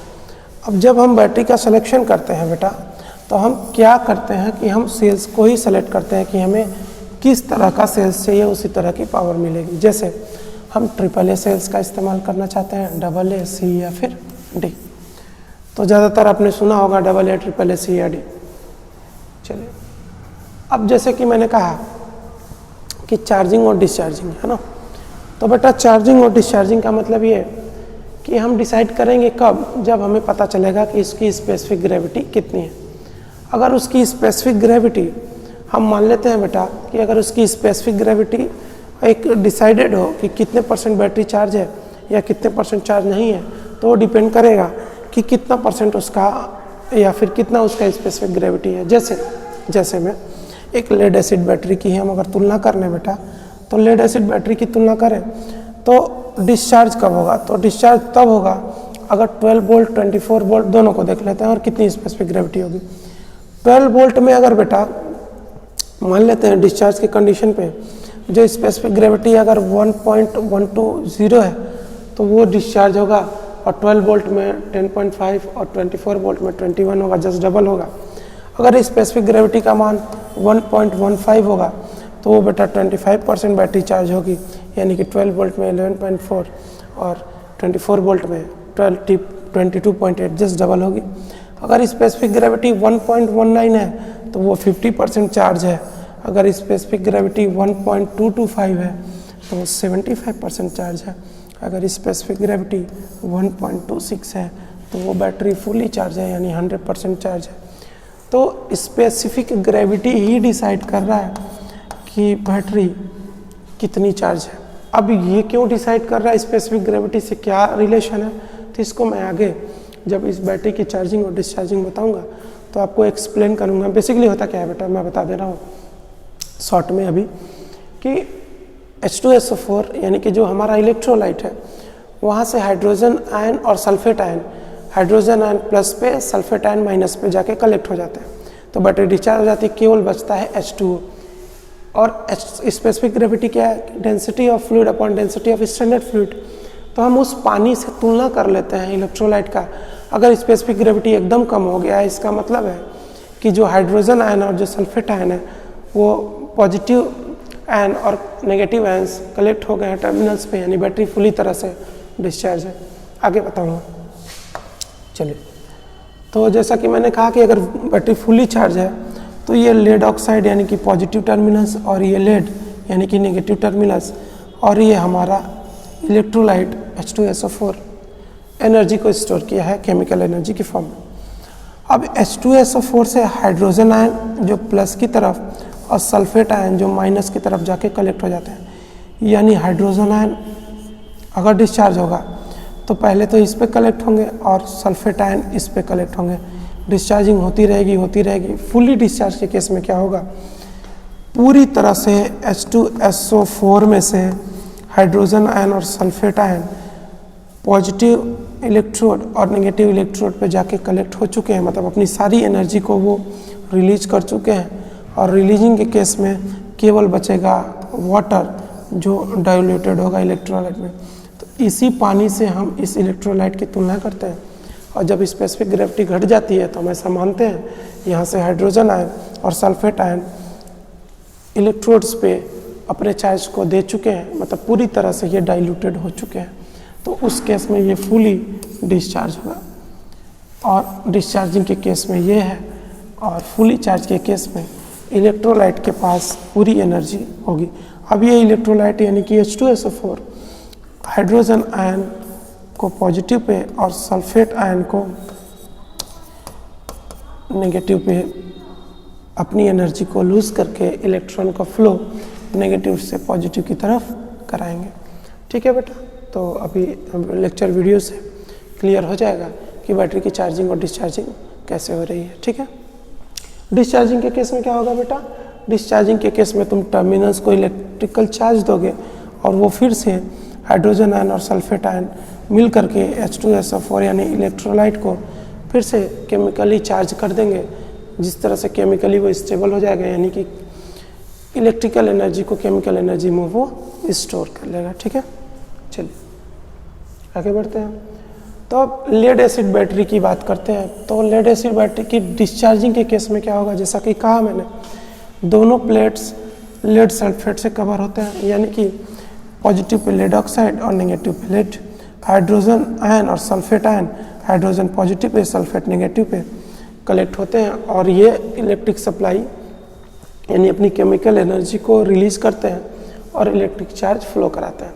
अब जब हम बैटरी का सिलेक्शन करते हैं बेटा, तो हम क्या करते हैं कि हम सेल्स को ही सेलेक्ट करते हैं कि हमें किस तरह का सेल्स चाहिए, उसी तरह की पावर मिलेगी। जैसे हम AAA सेल्स का इस्तेमाल करना चाहते हैं, AA, C या फिर D। तो ज़्यादातर आपने सुना होगा AA, AAA, C या D। चलिए, अब जैसे कि मैंने कहा कि चार्जिंग और डिस्चार्जिंग है ना, तो बेटा चार्जिंग और डिस्चार्जिंग का मतलब ये कि हम डिसाइड करेंगे कब, जब हमें पता चलेगा कि इसकी स्पेसिफिक ग्रेविटी कितनी है। अगर उसकी स्पेसिफिक ग्रेविटी हम मान लेते हैं बेटा कि अगर उसकी स्पेसिफिक ग्रेविटी एक डिसाइडेड हो कि कितने % बैटरी चार्ज है या कितने % चार्ज नहीं है, तो वो डिपेंड करेगा कि कितना % उसका या फिर कितना उसका स्पेसिफिक ग्रेविटी है। जैसे में एक लेड एसिड बैटरी की हम अगर तुलना कर लें बेटा, तो लेड एसिड बैटरी की तुलना करें तो डिस्चार्ज कब होगा, तो डिस्चार्ज तब होगा अगर 12 वोल्ट 24 वोल्ट दोनों को देख लेते हैं और कितनी स्पेसिफिक ग्रेविटी होगी। 12 वोल्ट में अगर बेटा मान लेते हैं डिस्चार्ज की कंडीशन पे जो स्पेसिफिक ग्रेविटी अगर 1.120 है तो वो डिस्चार्ज होगा, और 12 वोल्ट में 10.5 और 24 वोल्ट में 21 होगा, जस्ट डबल होगा। अगर स्पेसिफिक ग्रेविटी का मान 1.15 होगा तो वो बेटा 25% बैटरी चार्ज होगी, यानी कि 12 वोल्ट में 11.4 और 24 वोल्ट में 22.8, जस्ट डबल होगी। अगर स्पेसिफिक ग्रेविटी 1.19 है तो वो 50% चार्ज है। अगर स्पेसिफिक ग्रेविटी 1.225 है तो वो 75% चार्ज है। अगर स्पेसिफिक ग्रेविटी 1.26 है तो वो बैटरी फुली चार्ज है, यानी 100% चार्ज है। तो स्पेसिफिक ग्रेविटी ही डिसाइड कर रहा है कि बैटरी कितनी चार्ज है। अब ये क्यों डिसाइड कर रहा है, स्पेसिफिक ग्रेविटी से क्या रिलेशन है, तो इसको मैं आगे जब इस बैटरी की चार्जिंग और डिस्चार्जिंग बताऊंगा तो आपको एक्सप्लेन करूंगा। बेसिकली होता क्या है बेटा, मैं बता दे रहा हूँ शॉर्ट में अभी कि H2SO4 यानी कि जो हमारा इलेक्ट्रोलाइट है, वहाँ से हाइड्रोजन आयन और sulphate ion, hydrogen ion plus पे सल्फेट आयन माइनस पे जाके कलेक्ट हो जाते हैं, तो बैटरी डिस्चार्ज हो जाती है, केवल बचता है H2O। और स्पेसिफिक ग्रेविटी क्या है, density of fluid upon density of standard fluid. तो हम उस पानी से तुलना कर लेते हैं इलेक्ट्रोलाइट का। अगर स्पेसिफिक ग्रेविटी एकदम कम हो गया है, इसका मतलब है कि जो हाइड्रोजन आयन और जो सल्फेट आयन है वो पॉजिटिव आयन और नेगेटिव आयन्स कलेक्ट हो गए हैं टर्मिनल्स पे, यानी बैटरी फुली तरह से डिस्चार्ज है। आगे बताऊँगा। चलिए, तो जैसा कि मैंने कहा कि अगर बैटरी फुली चार्ज है तो ये लेड ऑक्साइड यानी कि पॉजिटिव टर्मिनल्स और ये लेड यानी कि नेगेटिव टर्मिनल्स और ये हमारा इलेक्ट्रोलाइट H2SO4 एनर्जी को स्टोर किया है केमिकल एनर्जी की फॉर्म में। अब H2SO4 से हाइड्रोजन आयन जो प्लस की तरफ और सल्फेट आयन जो माइनस की तरफ जाके कलेक्ट हो जाते हैं, यानी हाइड्रोजन आयन अगर डिस्चार्ज होगा तो पहले तो इस पे कलेक्ट होंगे और सल्फेट आयन इस पे कलेक्ट होंगे। डिस्चार्जिंग होती रहेगी। फुली डिस्चार्ज के केस में क्या होगा, पूरी तरह से H2SO4 में से हाइड्रोजन आयन और सल्फेट आयन पॉजिटिव इलेक्ट्रोड और नेगेटिव इलेक्ट्रोड पे जाके कलेक्ट हो चुके हैं, मतलब अपनी सारी एनर्जी को वो रिलीज कर चुके हैं। और रिलीजिंग के केस में केवल बचेगा वाटर जो डाइल्यूटेड होगा इलेक्ट्रोलाइट में। तो इसी पानी से हम इस इलेक्ट्रोलाइट की तुलना करते हैं, और जब स्पेसिफिक ग्रेविटी घट जाती है तो हम ऐसा मानते हैं यहाँ से हाइड्रोजन आयन और सल्फेट आयन इलेक्ट्रोड्स पे अपने चार्ज को दे चुके हैं, मतलब पूरी तरह से ये डाइल्यूटेड हो चुके हैं, तो उस केस में ये फुली डिस्चार्ज होगा। और डिस्चार्जिंग के केस में ये है, और फुली चार्ज के केस में इलेक्ट्रोलाइट के पास पूरी एनर्जी होगी। अब ये इलेक्ट्रोलाइट यानी कि H2SO4 हाइड्रोजन आयन को पॉजिटिव पे और सल्फेट आयन को नेगेटिव पे अपनी एनर्जी को लूज करके इलेक्ट्रॉन का फ्लो नेगेटिव से पॉजिटिव की तरफ कराएंगे। ठीक है बेटा, तो अभी लेक्चर वीडियो से क्लियर हो जाएगा कि बैटरी की चार्जिंग और डिस्चार्जिंग कैसे हो रही है। ठीक है, डिस्चार्जिंग के केस में क्या होगा बेटा? डिस्चार्जिंग के केस में तुम टर्मिनल्स को इलेक्ट्रिकल चार्ज दोगे और वो फिर से हाइड्रोजन आयन और सल्फेट आयन मिल करके H2SO4 यानी इलेक्ट्रोलाइट को फिर से केमिकली चार्ज कर देंगे, जिस तरह से केमिकली वो स्टेबल हो जाएगा, यानी कि इलेक्ट्रिकल एनर्जी को केमिकल एनर्जी में वो स्टोर कर लेगा। ठीक है, चलिए आगे बढ़ते हैं। तो अब लेड एसिड बैटरी की बात करते हैं। तो लेड एसिड बैटरी की डिस्चार्जिंग के केस में क्या होगा? जैसा कि कहा मैंने, दोनों प्लेट्स लेड सल्फेट से कवर होते हैं, यानी कि पॉजिटिव पे लेड ऑक्साइड और नेगेटिव पे लेड। हाइड्रोजन आयन और sulphate ion hydrogen positive pay sulphate negative पे कलेक्ट होते हैं और ये इलेक्ट्रिक सप्लाई यानी अपनी केमिकल एनर्जी को रिलीज करते हैं और इलेक्ट्रिक चार्ज फ्लो कराते हैं।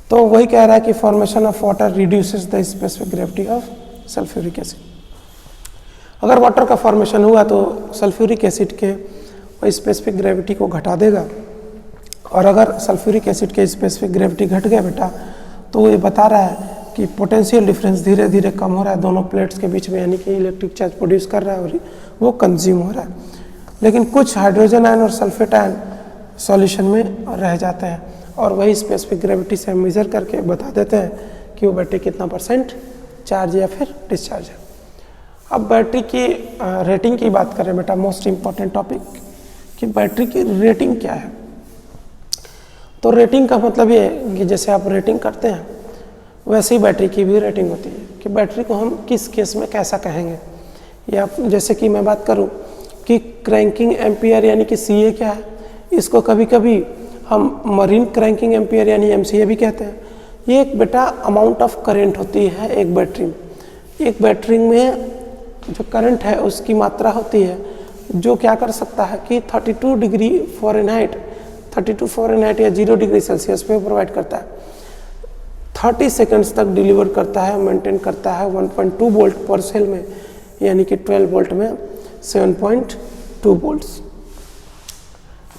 तो वही कह रहा है कि formation of water reduces the specific gravity of sulphuric acid. अगर वाटर का फॉर्मेशन हुआ तो सल्फ्यूरिक एसिड के स्पेसिफिक ग्रेविटी को घटा देगा, और अगर सल्फ्यूरिक एसिड के स्पेसिफिक ग्रेविटी घट गया बेटा, तो ये बता रहा है कि पोटेंशियल डिफरेंस धीरे धीरे कम हो रहा है दोनों प्लेट्स के बीच में, यानी कि इलेक्ट्रिक चार्ज प्रोड्यूस कर रहा है और वो कंज्यूम हो रहा है। लेकिन कुछ हाइड्रोजन आयन और सल्फेट आयन सॉल्यूशन में रह जाते हैं और वही स्पेसिफिक ग्रेविटी से मेजर करके बता देते हैं कि वो बैटरी कितना % चार्ज या फिर डिस्चार्ज है। अब बैटरी की रेटिंग की बात करें बेटा, मोस्ट इम्पॉर्टेंट टॉपिक, कि बैटरी की रेटिंग क्या है। तो रेटिंग का मतलब ये है कि जैसे आप रेटिंग करते हैं वैसे ही बैटरी की भी रेटिंग होती है, कि बैटरी को हम किस केस में कैसा कहेंगे। या जैसे कि मैं बात करूं कि क्रैंकिंग एम्पियर यानी कि CA क्या है, इसको कभी कभी हम मरीन क्रैंकिंग एम्पियर यानी MCA भी कहते हैं। ये एक बेटा अमाउंट ऑफ करंट होती है एक बैटरी में। एक बैटरी में जो करंट है उसकी मात्रा होती है जो क्या कर सकता है कि 32 डिग्री फ़ारेनहाइट 32 फ़ारेनहाइट या 0 डिग्री सेल्सियस पे प्रोवाइड करता है, 30 सेकंड्स तक डिलीवर करता है, मेंटेन करता है 1.2 वोल्ट पर सेल में, यानी कि 12 वोल्ट में 7.2 वोल्ट्स।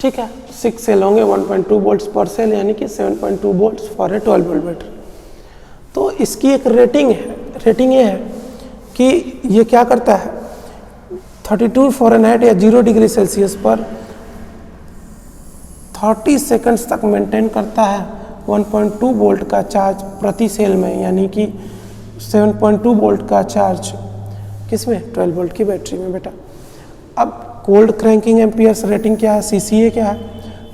ठीक है, 6 सेल होंगे 1.2 वोल्ट्स पर सेल, यानी कि 7.2 volts for a 12 volt battery. तो इसकी एक रेटिंग है। रेटिंग ये है कि ये क्या करता है, 32 फ़ारेनहाइट या 0 डिग्री सेल्सियस पर 30 सेकंड्स तक मेंटेन करता है 1.2 वोल्ट का चार्ज प्रति सेल में, यानी कि 7.2 वोल्ट का चार्ज किसमें, 12 वोल्ट की बैटरी में बेटा। अब कोल्ड क्रैंकिंग एम्पियर्स रेटिंग क्या है, CCA क्या है,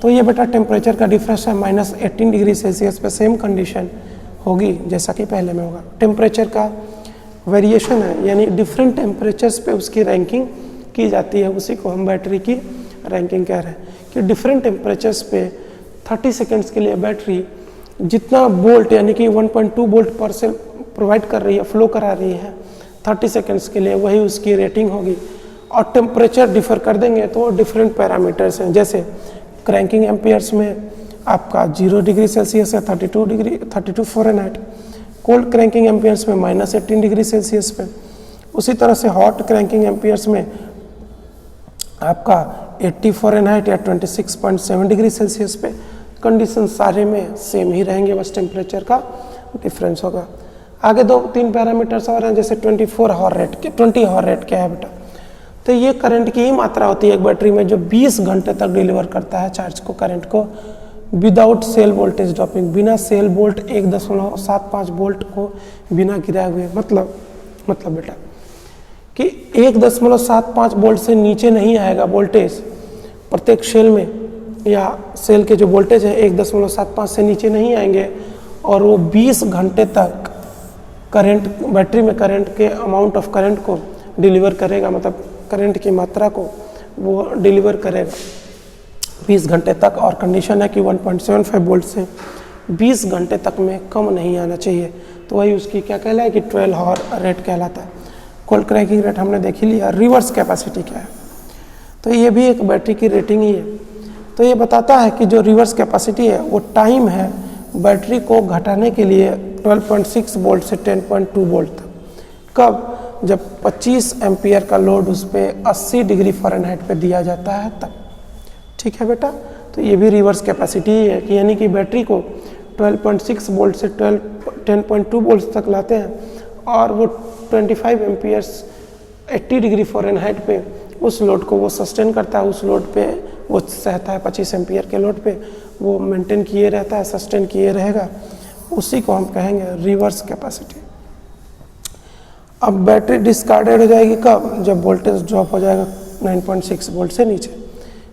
तो ये बेटा टेम्परेचर का डिफरेंस है -18 डिग्री सेल्सियस पे सेम कंडीशन होगी जैसा कि पहले में होगा। टेम्परेचर का वेरिएशन है, यानी डिफरेंट टेम्परेचर्स पे उसकी रैंकिंग की जाती है, उसी को हम बैटरी की रैंकिंग कह रहे हैं कि डिफरेंट टेम्परेचर्स पे 30 सेकंड्स के लिए बैटरी जितना वोल्ट यानी कि 1.2 वोल्ट पर सेल प्रोवाइड कर रही है, फ्लो करा रही है 30 सेकंड्स के लिए, वही उसकी रेटिंग होगी। और टेम्परेचर डिफर कर देंगे तो डिफरेंट पैरामीटर्स हैं, जैसे क्रैंकिंग एम्पियर्स में आपका 0 डिग्री सेल्सियस है 32 फ़ारेनहाइट, कोल्ड क्रैंकिंग एम्पियर्स में -18 डिग्री सेल्सियस पे, उसी तरह से हॉट क्रैंकिंग एम्पियर्स में आपका 80 फ़ारेनहाइट या 26.7 डिग्री सेल्सियस पे। कंडीशन सारे में सेम ही रहेंगे, बस टेम्परेचर का डिफरेंस होगा। आगे 2-3 पैरामीटर्स और हैं, जैसे 20 हॉर रेट क्या है बेटा, तो ये करंट की ही मात्रा होती है एक बैटरी में जो 20 घंटे तक डिलीवर करता है चार्ज को, करंट को, विदाउट सेल वोल्टेज ड्रॉपिंग, बिना सेल वोल्ट 1.75 वोल्ट को बिना गिराए हुए। मतलब बेटा कि 1.75 वोल्ट से नीचे नहीं आएगा वोल्टेज प्रत्येक सेल में, या सेल के जो वोल्टेज है 1.75 से नीचे नहीं आएंगे, और वो 20 घंटे तक करंट, बैटरी में करंट के अमाउंट ऑफ करंट को डिलीवर करेगा, मतलब करंट की मात्रा को वो डिलीवर करेगा 20 घंटे तक, और कंडीशन है कि 1.75 वोल्ट से 20 घंटे तक में कम नहीं आना चाहिए। तो वही उसकी क्या कहलाए कि 12 आवर रेट कहलाता है। कोल्ड क्रैकिंग रेट हमने देख ही लिया। रिवर्स कैपेसिटी क्या है, तो ये भी एक बैटरी की रेटिंग ही है। तो ये बताता है कि जो रिवर्स कैपेसिटी है वो टाइम है बैटरी को घटाने के लिए 12.6 वोल्ट से 10.2 वोल्ट तक। कब? जब 25 एम्पियर का लोड उस पर 80 डिग्री फ़ारेनहाइट पे दिया जाता है तब। ठीक है बेटा, तो ये भी रिवर्स कैपेसिटी ही है कि यानी कि बैटरी को 12.6 वोल्ट से 10.2 वोल्ट तक लाते हैं और वो 25 एम्पियर्स 80 डिग्री फ़ारेनहाइट पे उस लोड को वो सस्टेन करता है, उस लोड पे वो सहता है, 25 एम्पियर के लोड पे वो मेंटेन किए रहता है, सस्टेन किए रहेगा, उसी को हम कहेंगे रिवर्स कैपेसिटी। अब बैटरी डिस्कार्डेड हो जाएगी कब? जब वोल्टेज ड्रॉप हो जाएगा 9.6 वोल्ट से नीचे,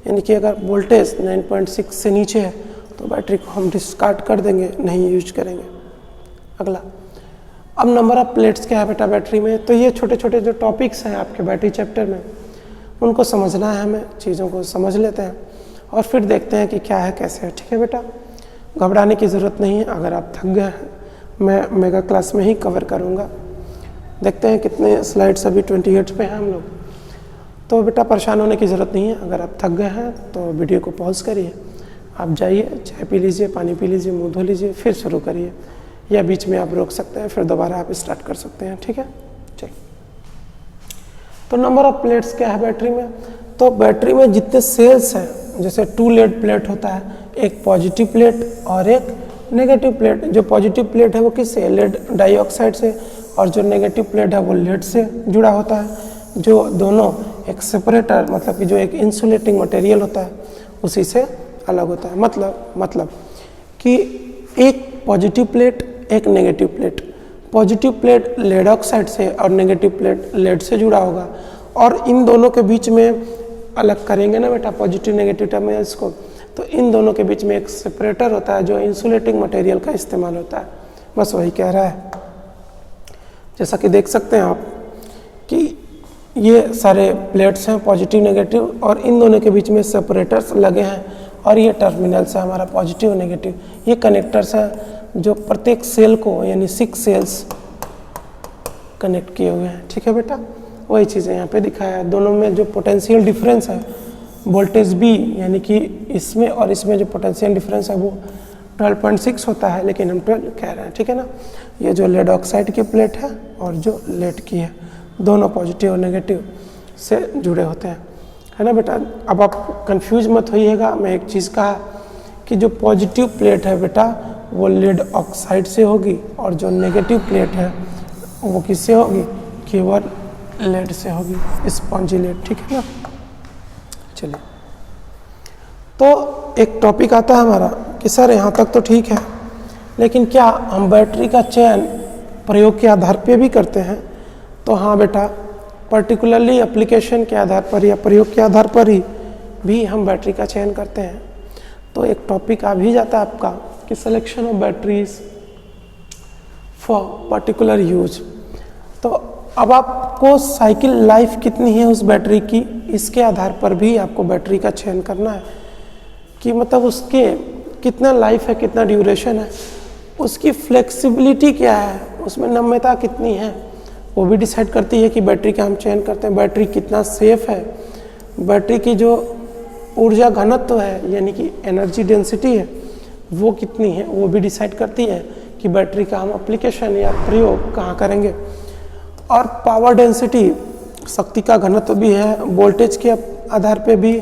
यानी कि अगर वोल्टेज 9.6 से नीचे है तो बैटरी को हम डिस्कार्ड कर देंगे, नहीं यूज करेंगे। अगला, अब नंबर ऑफ प्लेट्स क्या है बेटा बैटरी में? तो ये छोटे छोटे जो टॉपिक्स हैं आपके बैटरी चैप्टर में उनको समझना है हमें, चीज़ों को समझ लेते हैं और फिर देखते हैं कि क्या है कैसे है। ठीक है बेटा, घबराने की ज़रूरत नहीं है। अगर आप थक गए हैं, मैं मेगा क्लास में ही कवर करूँगा। देखते हैं कितने स्लाइड्स, अभी 28 पे हैं हम लोग। तो बेटा परेशान होने की ज़रूरत नहीं है। अगर आप थक गए हैं तो वीडियो को पॉज करिए, आप जाइए, चाय पी लीजिए, पानी पी लीजिए, मुँह धो लीजिए, फिर शुरू करिए, या बीच में आप रोक सकते हैं, फिर दोबारा आप स्टार्ट कर सकते हैं। ठीक है, ठीक। तो नंबर ऑफ प्लेट्स क्या है बैटरी में? तो बैटरी में जितने सेल्स हैं, जैसे 2 लेड प्लेट होता है, एक पॉजिटिव प्लेट और एक नेगेटिव प्लेट। जो पॉजिटिव प्लेट है वो किससे? लेड डाइऑक्साइड से, और जो नेगेटिव प्लेट है वो लेड से जुड़ा होता है। जो दोनों एक सेपरेटर, मतलब कि जो एक इंसुलेटिंग मटेरियल होता है उसी से अलग होता है। मतलब कि एक पॉजिटिव प्लेट, एक negative plate. Positive plate lead oxide से और नेगेटिव प्लेट लेड से जुड़ा होगा, और इन दोनों के बीच में अलग करेंगे ना बेटा पॉजिटिव नेगेटिव टर्मिनल्स को, तो इन दोनों के बीच में एक सेपरेटर होता है जो इंसुलेटिंग मटेरियल का इस्तेमाल होता है। बस वही कह रहा है। जैसा कि देख सकते हैं आप कि ये सारे प्लेट्स हैं पॉजिटिव नेगेटिव, और इन दोनों के बीच में सेपरेटर्स लगे हैं, और ये टर्मिनल्स है हमारा पॉजिटिव नेगेटिव। ये कनेक्टर्स हैं जो प्रत्येक सेल को, यानी 6 सेल्स कनेक्ट किए हुए हैं। ठीक है बेटा, वही चीज़ें यहाँ पे दिखाया है। दोनों में जो पोटेंशियल डिफरेंस है वोल्टेज बी, यानी कि इसमें और इसमें जो पोटेंशियल डिफरेंस है वो 12.6 होता है, लेकिन हम 12 कह रहे हैं। ठीक है ना, ये जो लेड ऑक्साइड की प्लेट है और जो लेड की है, दोनों पॉजिटिव और नेगेटिव से जुड़े होते हैं, है ना बेटा। अब आप कंफ्यूज मत होइएगा। मैं एक चीज़ कहा कि जो पॉजिटिव प्लेट है बेटा वो लेड ऑक्साइड से होगी, और जो नेगेटिव प्लेट है वो किससे होगी? केवल लेड से होगी, स्पॉन्जी लेड। ठीक है ना। चलिए, तो एक टॉपिक आता है हमारा कि सर यहाँ तक तो ठीक है, लेकिन क्या हम बैटरी का चयन प्रयोग के आधार पे भी करते हैं? तो हाँ बेटा, पर्टिकुलरली एप्लीकेशन के आधार पर या प्रयोग के आधार पर ही भी हम बैटरी का चयन करते हैं। तो एक टॉपिक आ भी जाता है आपका कि selection of batteries for particular use. तो अब आपको साइकिल लाइफ कितनी है उस बैटरी की, इसके आधार पर भी आपको बैटरी का चयन करना है कि मतलब उसके कितना लाइफ है, कितना ड्यूरेशन है, उसकी फ्लेक्सिबिलिटी क्या है, उसमें नम्यता कितनी है, वो भी डिसाइड करती है कि बैटरी का हम चयन करते हैं। बैटरी कितना सेफ है, बैटरी की जो ऊर्जा घनत्व है यानी कि एनर्जी डेंसिटी है वो कितनी है, वो भी डिसाइड करती है कि बैटरी का हम एप्लीकेशन या प्रयोग कहाँ करेंगे। और पावर डेंसिटी, शक्ति का घनत्व भी है, वोल्टेज के आधार पे भी,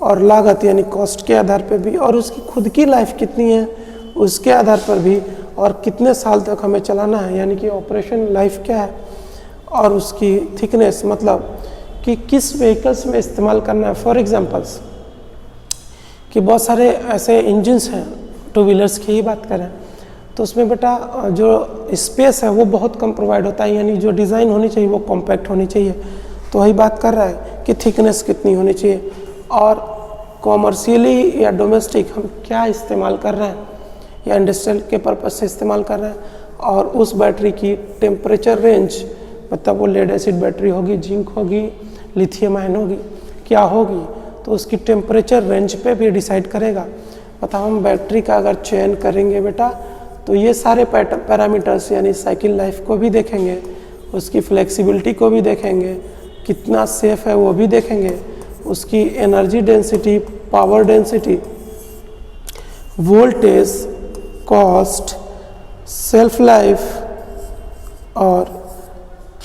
और लागत यानी कॉस्ट के आधार पे भी, और उसकी खुद की लाइफ कितनी है उसके आधार पर भी, और कितने साल तक हमें चलाना है यानी कि ऑपरेशन लाइफ क्या है, और उसकी थिकनेस, मतलब कि किस व्हीकल्स में इस्तेमाल करना है। फॉर एग्जांपल्स कि बहुत सारे ऐसे इंजन्स हैं, 2 व्हीलर्स की ही बात करें तो उसमें बेटा जो स्पेस है वो बहुत कम प्रोवाइड होता है, यानी जो डिज़ाइन होनी चाहिए वो कॉम्पैक्ट होनी चाहिए। तो वही बात कर रहा है कि थिकनेस कितनी होनी चाहिए, और कॉमर्शियली या डोमेस्टिक हम क्या इस्तेमाल कर रहे हैं या इंडस्ट्रियल के पर्पज से इस्तेमाल कर रहे हैं, और उस बैटरी की टेम्परेचर रेंज, मतलब वो लेड एसिड बैटरी होगी, जिंक होगी, लिथियम आयन होगी, क्या होगी, तो उसकी टेम्परेचर रेंज पे भी डिसाइड करेगा। मतलब हम बैटरी का अगर चयन करेंगे बेटा तो ये सारे पैरामीटर्स यानी साइकिल लाइफ को भी देखेंगे, उसकी फ्लेक्सिबिलिटी को भी देखेंगे, कितना सेफ है वो भी देखेंगे, उसकी energy density, power density, voltage, cost, self life और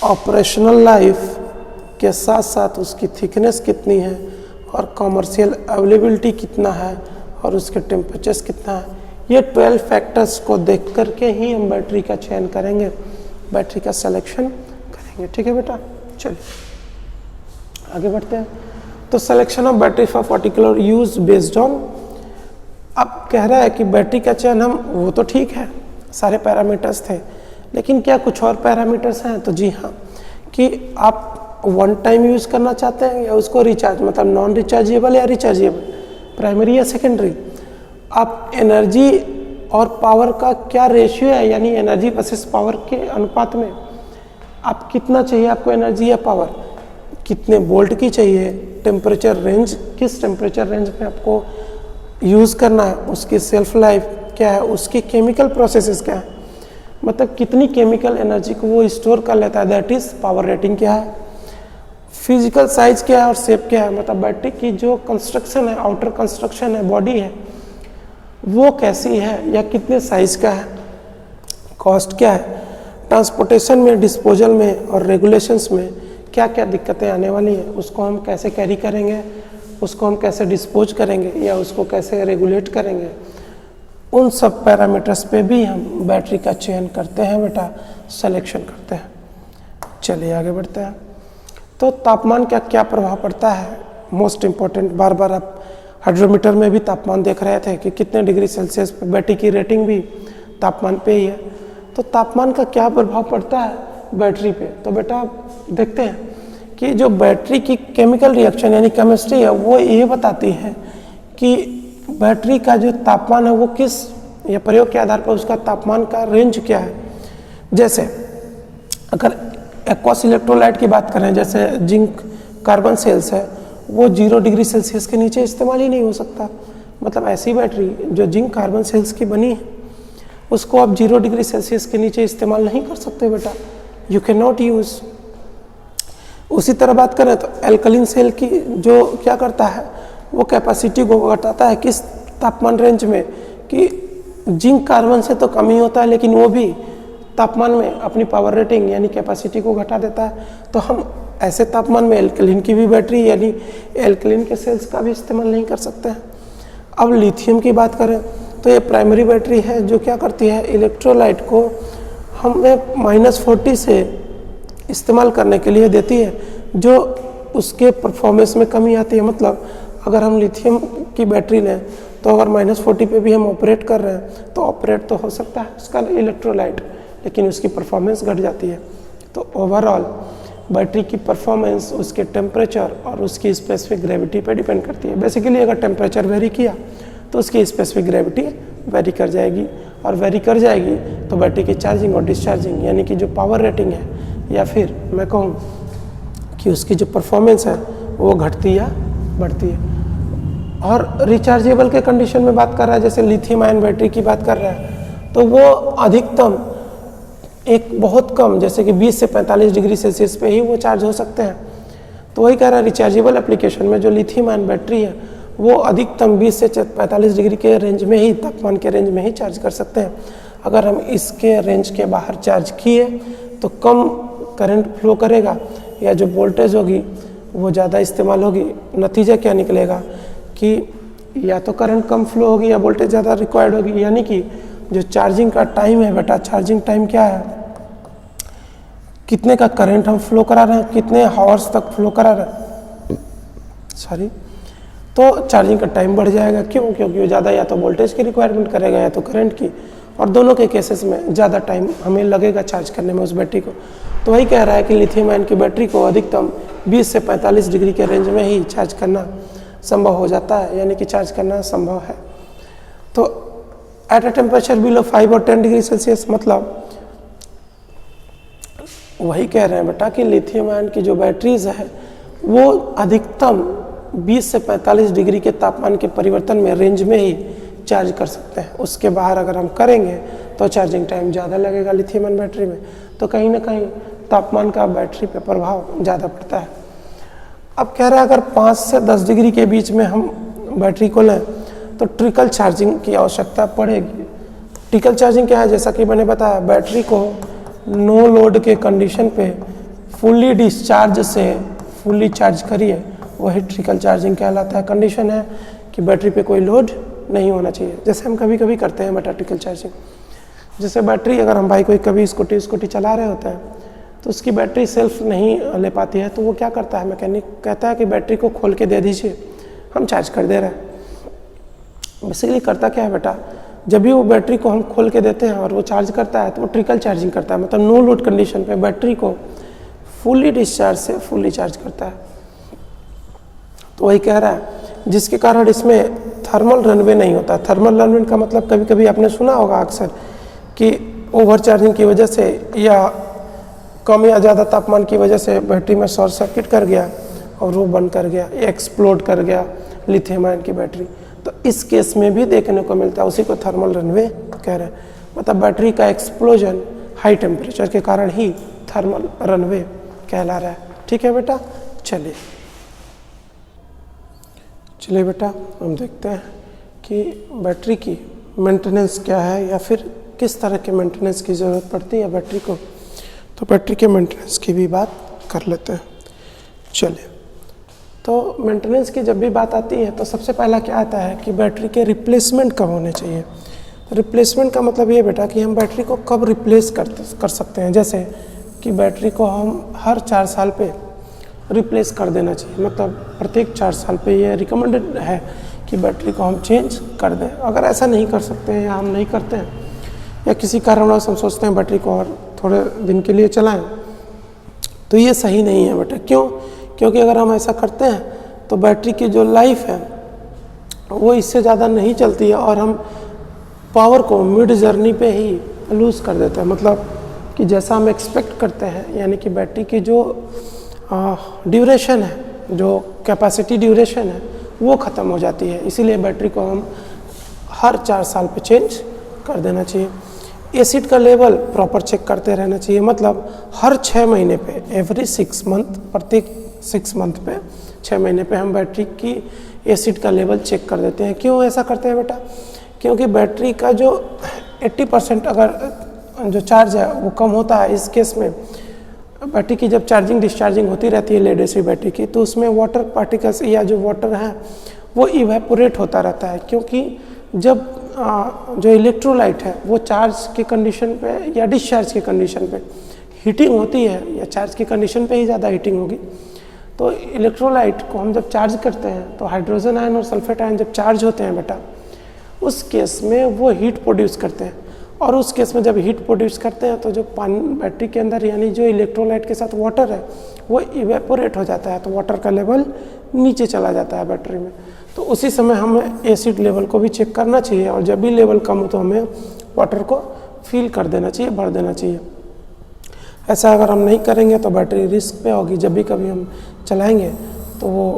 ऑपरेशनल लाइफ के साथ साथ उसकी थिकनेस कितनी है और कमर्शियल अवेलेबिलिटी कितना है और उसके टेम्परेचर्स कितना है। ये 12 फैक्टर्स को देख करके ही हम बैटरी का चयन करेंगे, बैटरी का सिलेक्शन करेंगे। ठीक है बेटा, चलिए आगे बढ़ते हैं। तो selection of battery for particular use based on, अब कह रहा है कि बैटरी का चयन हम, वो तो ठीक है सारे पैरामीटर्स थे, लेकिन क्या कुछ और पैरामीटर्स हैं? तो जी हाँ, कि आप वन टाइम यूज़ करना चाहते हैं या उसको रिचार्ज, मतलब नॉन रिचार्जेबल या रिचार्जेबल, प्राइमरी या सेकेंडरी। आप एनर्जी और पावर का क्या रेशियो है, यानी एनर्जी वर्सेस पावर के अनुपात में आप कितना चाहिए आपको एनर्जी या पावर, कितने वोल्ट की चाहिए, टेम्परेचर रेंज, किस टेम्परेचर रेंज में आपको यूज़ करना है, उसकी सेल्फ लाइफ क्या है, उसकी केमिकल प्रोसेसेस क्या है, मतलब कितनी केमिकल एनर्जी को वो स्टोर कर लेता है, दैट इज़ पावर रेटिंग क्या है, फिजिकल साइज क्या है और शेप क्या है, मतलब बैटरी की जो कंस्ट्रक्शन है, आउटर कंस्ट्रक्शन है, बॉडी है, वो कैसी है या कितने साइज का है, कॉस्ट क्या है, ट्रांसपोर्टेशन में, डिस्पोजल में और रेगुलेशंस में क्या क्या दिक्कतें आने वाली हैं, उसको हम कैसे कैरी करेंगे, उसको हम कैसे डिस्पोज करेंगे या उसको कैसे रेगुलेट करेंगे, उन सब पैरामीटर्स पे भी हम बैटरी का चयन करते हैं बेटा, सिलेक्शन करते हैं। चलिए आगे बढ़ते हैं। तो तापमान का क्या प्रभाव पड़ता है, मोस्ट इम्पॉर्टेंट, बार बार आप हाइड्रोमीटर में भी तापमान देख रहे थे कि कितने डिग्री सेल्सियस पे, बैटरी की रेटिंग भी तापमान पे ही है। तो तापमान का क्या प्रभाव पड़ता है बैटरी पे, तो बेटा देखते हैं कि जो बैटरी की केमिकल रिएक्शन यानी केमिस्ट्री है वो ये बताती है कि बैटरी का जो तापमान है वो किस या प्रयोग के आधार पर उसका तापमान का रेंज क्या है। जैसे अगर एक्वस इलेक्ट्रोलाइट की बात करें, जैसे जिंक कार्बन सेल्स है, वो 0 डिग्री सेल्सियस के नीचे इस्तेमाल ही नहीं हो सकता। मतलब ऐसी बैटरी जो जिंक कार्बन सेल्स की बनी है उसको आप 0 डिग्री सेल्सियस के नीचे इस्तेमाल नहीं कर सकते बेटा, यू कैन नॉट यूज़। उसी तरह बात करें तो एल्कलीन सेल की जो क्या करता है वो कैपेसिटी को घटाता है किस तापमान रेंज में, कि जिंक कार्बन से तो कम ही होता है लेकिन वो भी तापमान में अपनी पावर रेटिंग यानी कैपेसिटी को घटा देता है। तो हम ऐसे तापमान में एल्कलीन की भी बैटरी यानी एल्कलीन के सेल्स का भी इस्तेमाल नहीं कर सकते हैं। अब लिथियम की बात करें तो ये प्राइमरी बैटरी है जो क्या करती है, इलेक्ट्रोलाइट को हमें -40 से इस्तेमाल करने के लिए देती है, जो उसके परफॉर्मेंस में कमी आती है। मतलब अगर हम लिथियम की बैटरी लें तो अगर -40 पे भी हम ऑपरेट कर रहे हैं तो ऑपरेट तो हो सकता है उसका इलेक्ट्रोलाइट, लेकिन उसकी परफॉर्मेंस घट जाती है। तो ओवरऑल बैटरी की परफॉर्मेंस उसके टेम्परेचर और उसकी स्पेसिफिक ग्रेविटी पर डिपेंड करती है। बेसिकली अगर टेम्परेचर वेरी किया तो उसकी स्पेसिफिक ग्रेविटी वेरी कर जाएगी, और वेरी कर जाएगी तो बैटरी की चार्जिंग और डिस्चार्जिंग यानी कि जो पावर रेटिंग है या फिर मैं कहूँ कि उसकी जो परफॉर्मेंस है वो घटती या बढ़ती है। और रिचार्जेबल के कंडीशन में बात कर रहा है, जैसे लिथियम आयन बैटरी की बात कर रहा है, तो वो अधिकतम एक बहुत कम जैसे कि 20 से 45 डिग्री सेल्सियस पे ही वो चार्ज हो सकते हैं। तो वही कह रहा है रिचार्जेबल एप्लीकेशन में जो लिथियम आयन बैटरी है वो अधिकतम 20 से 45 डिग्री के रेंज में ही, तापमान के रेंज में ही चार्ज कर सकते हैं। अगर हम इसके रेंज के बाहर चार्ज किए तो कम करंट फ्लो करेगा या जो वोल्टेज होगी वो ज़्यादा इस्तेमाल होगी। नतीजा क्या निकलेगा कि या तो करंट कम फ्लो होगी या वोल्टेज ज़्यादा रिक्वायर्ड होगी, यानी कि जो चार्जिंग का टाइम है बेटा, चार्जिंग टाइम क्या है, कितने का करंट हम फ्लो करा रहे हैं, कितने हावर्स तक फ्लो करा रहे हैं, तो चार्जिंग का टाइम बढ़ जाएगा। क्यों? क्योंकि वो ज़्यादा या तो वोल्टेज की रिक्वायरमेंट करेगा या तो करंट की, और दोनों के केसेस में ज़्यादा टाइम हमें लगेगा चार्ज करने में उस बैटरी को। तो वही कह रहा है कि लिथियम आयन की बैटरी को अधिकतम 20 से 45 डिग्री के रेंज में ही चार्ज करना संभव हो जाता है, यानी कि चार्ज करना संभव है। तो एट अ टेम्परेचर बिलो 5 और 10 डिग्री सेल्सियस, मतलब वही कह रहे हैं बेटा कि लिथियम आयन की जो बैटरीज है वो अधिकतम 20 से 45 डिग्री के तापमान के परिवर्तन में रेंज में ही चार्ज कर सकते हैं। उसके बाहर अगर हम करेंगे तो चार्जिंग टाइम ज़्यादा लगेगा लिथियम आयन बैटरी में, तो कहीं ना कहीं तापमान का बैटरी पे प्रभाव ज़्यादा पड़ता है। अब कह रहा है अगर 5 से 10 डिग्री के बीच में हम बैटरी को लें तो ट्रिकल चार्जिंग की आवश्यकता पड़ेगी। ट्रिकल चार्जिंग क्या है? जैसा कि मैंने बताया, बैटरी को नो लोड के कंडीशन पे फुल्ली डिस्चार्ज से फुल्ली चार्ज करिए, वही ट्रिकल चार्जिंग कहलाता है। कंडीशन है कि बैटरी पे कोई लोड नहीं होना चाहिए, जैसे हम कभी कभी करते हैं बेटा ट्रिकल चार्जिंग। जैसे बैटरी अगर हम भाई कोई कभी स्कूटी चला रहे होते हैं तो उसकी बैटरी सेल्फ नहीं ले पाती है, तो वो क्या करता है, मैकेनिक कहता है कि बैटरी को खोल के दे दीजिए, हम चार्ज कर दे रहे हैं। बेसिकली करता क्या है बेटा, जब भी वो बैटरी को हम खोल के देते हैं और वो चार्ज करता है तो वो ट्रिकल चार्जिंग करता है, मतलब नो लोड कंडीशन पे बैटरी को फुल्ली डिस्चार्ज से फुल्ली चार्ज करता है। तो वही कह रहा है, जिसके कारण इसमें थर्मल रनवे नहीं होता। थर्मल रनवे का मतलब कभी कभी आपने सुना होगा अक्सर कि ओवर चार्जिंग की वजह से या कम या ज़्यादा तापमान की वजह से बैटरी में शॉर्ट सर्किट कर गया और वो बंद कर गया, एक्सप्लोड कर गया लिथियम आयन की बैटरी। तो इस केस में भी देखने को मिलता है, उसी को थर्मल रनवे कह रहे हैं। मतलब बैटरी का एक्सप्लोजन हाई टेम्परेचर के कारण ही थर्मल रनवे कहला रहा है। ठीक है बेटा, चलिए बेटा हम देखते हैं कि बैटरी की मेंटेनेंस क्या है या फिर किस तरह के मेंटेनेंस की ज़रूरत पड़ती है बैटरी को। तो बैटरी के मेंटेनेंस की भी बात कर लेते हैं। चलिए, तो मेंटेनेंस की जब भी बात आती है तो सबसे पहला क्या आता है कि बैटरी के रिप्लेसमेंट कब होने चाहिए। रिप्लेसमेंट का मतलब ये बेटा कि हम बैटरी को कब रिप्लेस कर सकते हैं। जैसे कि बैटरी को हम हर 4 साल पे रिप्लेस कर देना चाहिए, मतलब प्रत्येक 4 साल पे ये रिकमेंडेड है कि बैटरी को हम चेंज कर दें। अगर ऐसा नहीं कर सकते हैं या हम नहीं करते हैं या किसी कारणवश हम सोचते हैं बैटरी को और थोड़े दिन के लिए चलाएं, तो ये सही नहीं है बेटा। क्यों? क्योंकि अगर हम ऐसा करते हैं तो बैटरी की जो लाइफ है वो इससे ज़्यादा नहीं चलती है और हम पावर को मिड जर्नी पे ही लूज़ कर देते हैं। मतलब कि जैसा हम एक्सपेक्ट करते हैं, यानी कि बैटरी की जो ड्यूरेशन है, जो कैपेसिटी ड्यूरेशन है, वो ख़त्म हो जाती है। इसीलिए बैटरी को हम हर 4 साल पे चेंज कर देना चाहिए। एसिड का लेवल प्रॉपर चेक करते रहना चाहिए, मतलब हर 6 महीने पे, एवरी 6 मंथ, प्रत्येक 6 मंथ पे, 6 महीने पे हम बैटरी की एसिड का लेवल चेक कर देते हैं। क्यों ऐसा करते हैं बेटा? क्योंकि बैटरी का जो 80% अगर जो चार्ज है वो कम होता है, इस केस में बैटरी की जब चार्जिंग डिस्चार्जिंग होती रहती है लेड एसिड बैटरी की, तो उसमें वाटर पार्टिकल्स या जो वाटर है वो इवेपोरेट होता रहता है। क्योंकि जब जो इलेक्ट्रोलाइट है वो चार्ज के कंडीशन पे या डिस्चार्ज के कंडीशन पे हीटिंग होती है, या चार्ज की कंडीशन पे ही ज़्यादा हीटिंग होगी, तो इलेक्ट्रोलाइट को हम जब चार्ज करते हैं तो हाइड्रोजन आयन और सल्फेट आयन जब चार्ज होते हैं बेटा, उस केस में वो हीट प्रोड्यूस करते हैं। और उस केस में जब हीट प्रोड्यूस करते हैं तो जो पानी बैटरी के अंदर यानी जो इलेक्ट्रोलाइट के साथ वाटर है वो इवेपोरेट हो जाता है, तो वाटर का लेवल नीचे चला जाता है बैटरी में। तो उसी समय हमें एसिड लेवल को भी चेक करना चाहिए, और जब भी लेवल कम हो तो हमें वाटर को फिल कर देना चाहिए, भर देना चाहिए। ऐसा अगर हम नहीं करेंगे तो बैटरी रिस्क पे होगी। जब भी कभी हम चलाएंगे तो वो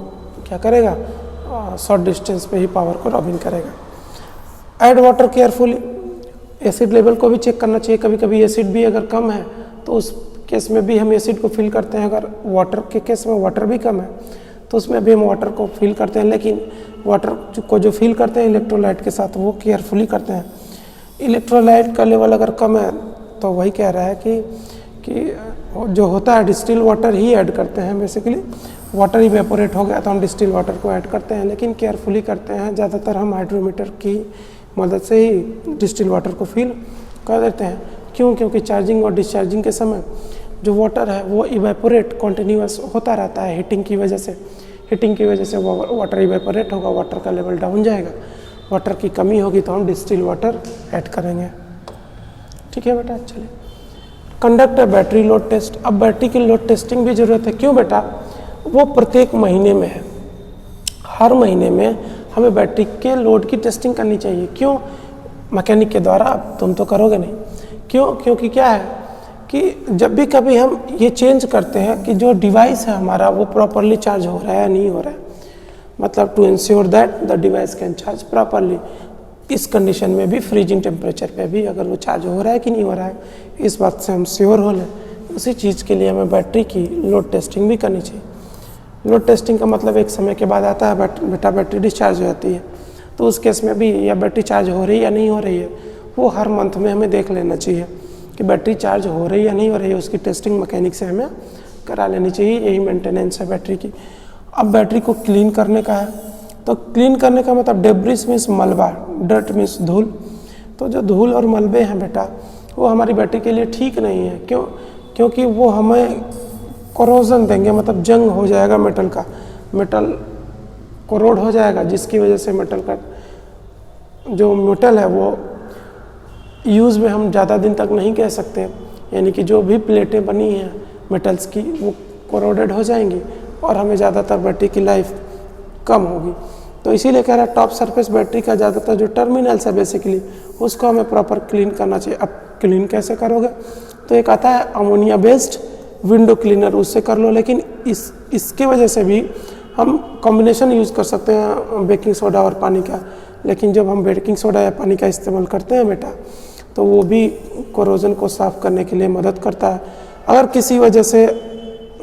क्या करेगा, शॉर्ट डिस्टेंस पे ही पावर को ड्रॉप इन करेगा। Add water carefully, acid level को भी चेक करना चाहिए। कभी कभी एसिड भी अगर कम है तो उस केस में भी हम एसिड को फिल करते हैं। अगर वाटर के केस में वाटर भी कम है तो उसमें भी हम वाटर को फिल करते हैं, लेकिन वाटर को जो फिल करते हैं इलेक्ट्रोलाइट के साथ वो केयरफुली करते हैं। इलेक्ट्रोलाइट का लेवल अगर कम है तो वही कह रहा है कि जो होता है डिस्टिल वाटर ही ऐड करते हैं। बेसिकली वाटर इवेपोरेट हो गया तो हम डिस्टिल वाटर को ऐड करते हैं, लेकिन केयरफुली करते हैं। ज़्यादातर हम हाइड्रोमीटर की मदद से ही डिस्टिल वाटर को फिल कर देते हैं। क्यों? क्योंकि चार्जिंग और डिस्चार्जिंग के समय जो वाटर है वो इवेपोरेट कंटिन्यूअस होता रहता है हीटिंग की वजह से। हीटिंग की वजह से वो वाटर इवेपोरेट होगा, वाटर का लेवल डाउन जाएगा, वाटर की कमी होगी तो हम डिस्टिल वाटर ऐड करेंगे। ठीक है बेटा, चलिए। Conduct a battery load test. अब बैटरी की लोड टेस्टिंग भी ज़रूरत है। क्यों बेटा? वो प्रत्येक महीने में है, हर महीने में हमें बैटरी के लोड की टेस्टिंग करनी चाहिए। क्यों? मैकेनिक के द्वारा। अब तुम तो करोगे नहीं। क्यों? क्योंकि क्या है कि जब भी कभी हम ये चेंज करते हैं कि जो डिवाइस है हमारा वो प्रॉपरली चार्ज हो रहा है या नहीं हो रहा है, मतलब to ensure that the device can charge properly. इस कंडीशन में भी फ्रीजिंग टेम्परेचर पे भी अगर वो चार्ज हो रहा है कि नहीं हो रहा है, इस बात से हम श्योर हो लें। उसी चीज़ के लिए हमें बैटरी की लोड टेस्टिंग भी करनी चाहिए। लोड टेस्टिंग का मतलब एक समय के बाद आता है बेटा बैटरी डिस्चार्ज हो जाती है, तो उस केस में भी या बैटरी चार्ज हो रही है या नहीं हो रही है, वो हर मंथ में हमें देख लेना चाहिए कि बैटरी चार्ज हो रही है या नहीं हो रही है। उसकी टेस्टिंग मैकेनिक से हमें करा लेनी चाहिए। यही मेंटेनेंस है बैटरी की। अब बैटरी को क्लीन करने का है, तो क्लीन करने का मतलब डेब्रिस मीन्स मलबा, डर्ट मीन्स धूल। तो जो धूल और मलबे हैं बेटा, वो हमारी बैटरी के लिए ठीक नहीं है। क्योंकि वो हमें कोरोजन देंगे, मतलब जंग हो जाएगा मेटल का, मेटल कोरोड हो जाएगा, जिसकी वजह से मेटल का जो मेटल है वो यूज़ में हम ज़्यादा दिन तक नहीं कह सकते। यानी कि जो भी प्लेटें बनी हैं मेटल्स की वो कोरोडेड हो जाएंगी और हमें ज़्यादातर बैटरी की लाइफ कम होगी। तो इसीलिए कह रहा है टॉप सरफेस बैटरी का ज़्यादातर जो टर्मिनल्स है बेसिकली उसको हमें प्रॉपर क्लीन करना चाहिए। अब क्लीन कैसे करोगे, तो एक आता है अमोनिया बेस्ड विंडो क्लीनर, उससे कर लो। लेकिन इसके वजह से भी हम कॉम्बिनेशन यूज़ कर सकते हैं बेकिंग सोडा और पानी का। लेकिन जब हम बेकिंग सोडा या पानी का इस्तेमाल करते हैं बेटा, तो वो भी कोरोजन को साफ़ करने के लिए मदद करता है। अगर किसी वजह से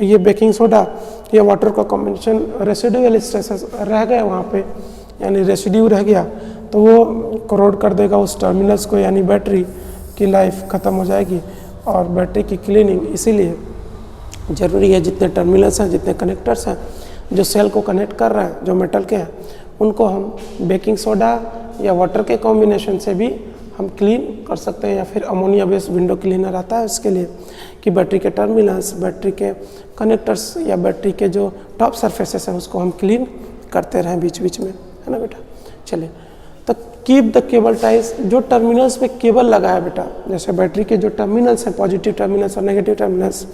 ये बेकिंग सोडा या वाटर का कॉम्बिनेशन रेसिडुअल स्ट्रेसेस रह गए वहाँ पे, यानी रेसिड्यू रह गया, तो वो कोरोड कर देगा उस टर्मिनल्स को, यानी बैटरी की लाइफ ख़त्म हो जाएगी। और बैटरी की क्लीनिंग इसीलिए ज़रूरी है। जितने टर्मिनल्स हैं, जितने कनेक्टर्स हैं जो सेल को कनेक्ट कर रहे हैं, जो मेटल के हैं, उनको हम बेकिंग सोडा या वाटर के कॉम्बिनेशन से भी हम क्लीन कर सकते हैं। या फिर अमोनिया बेस्ड विंडो क्लीनर आता है उसके लिए कि बैटरी के टर्मिनल्स, बैटरी के कनेक्टर्स या बैटरी के जो टॉप सरफेसेस हैं उसको हम क्लीन करते रहें बीच बीच में, है ना बेटा। चलिए, तो कीप द केबल टाइज। जो टर्मिनल्स पे केबल लगा है बेटा, जैसे बैटरी के जो टर्मिनल्स हैं, पॉजिटिव टर्मिनल्स और नेगेटिव टर्मिनल्स,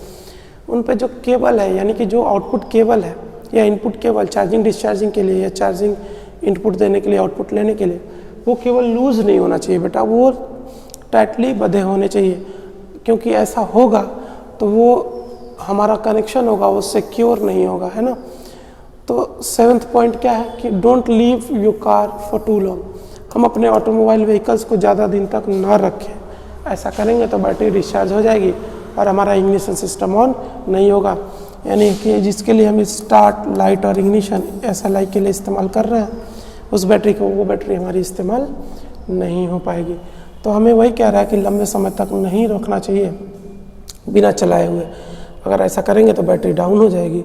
उन पे जो केबल है, यानी कि जो आउटपुट केबल है या इनपुट केबल चार्जिंग डिस्चार्जिंग के लिए या चार्जिंग इनपुट देने के लिए, आउटपुट लेने के लिए, वो केवल लूज़ नहीं होना चाहिए बेटा, वो टाइटली बंधे होने चाहिए। क्योंकि ऐसा होगा तो वो हमारा कनेक्शन होगा वो सिक्योर नहीं होगा, है ना। तो 7th पॉइंट क्या है कि don't leave your car for too long. हम अपने ऑटोमोबाइल व्हीकल्स को ज़्यादा दिन तक ना रखें। ऐसा करेंगे तो बैटरी डिस्चार्ज हो जाएगी और हमारा इग्निशन सिस्टम ऑन नहीं होगा। यानी कि जिसके लिए हम स्टार्ट लाइट और इग्निशन SLI के लिए इस्तेमाल कर रहे हैं, उस बैटरी को वो बैटरी हमारी इस्तेमाल नहीं हो पाएगी। तो हमें वही कह रहा है कि लंबे समय तक नहीं रखना चाहिए बिना चलाए हुए। अगर ऐसा करेंगे तो बैटरी डाउन हो जाएगी।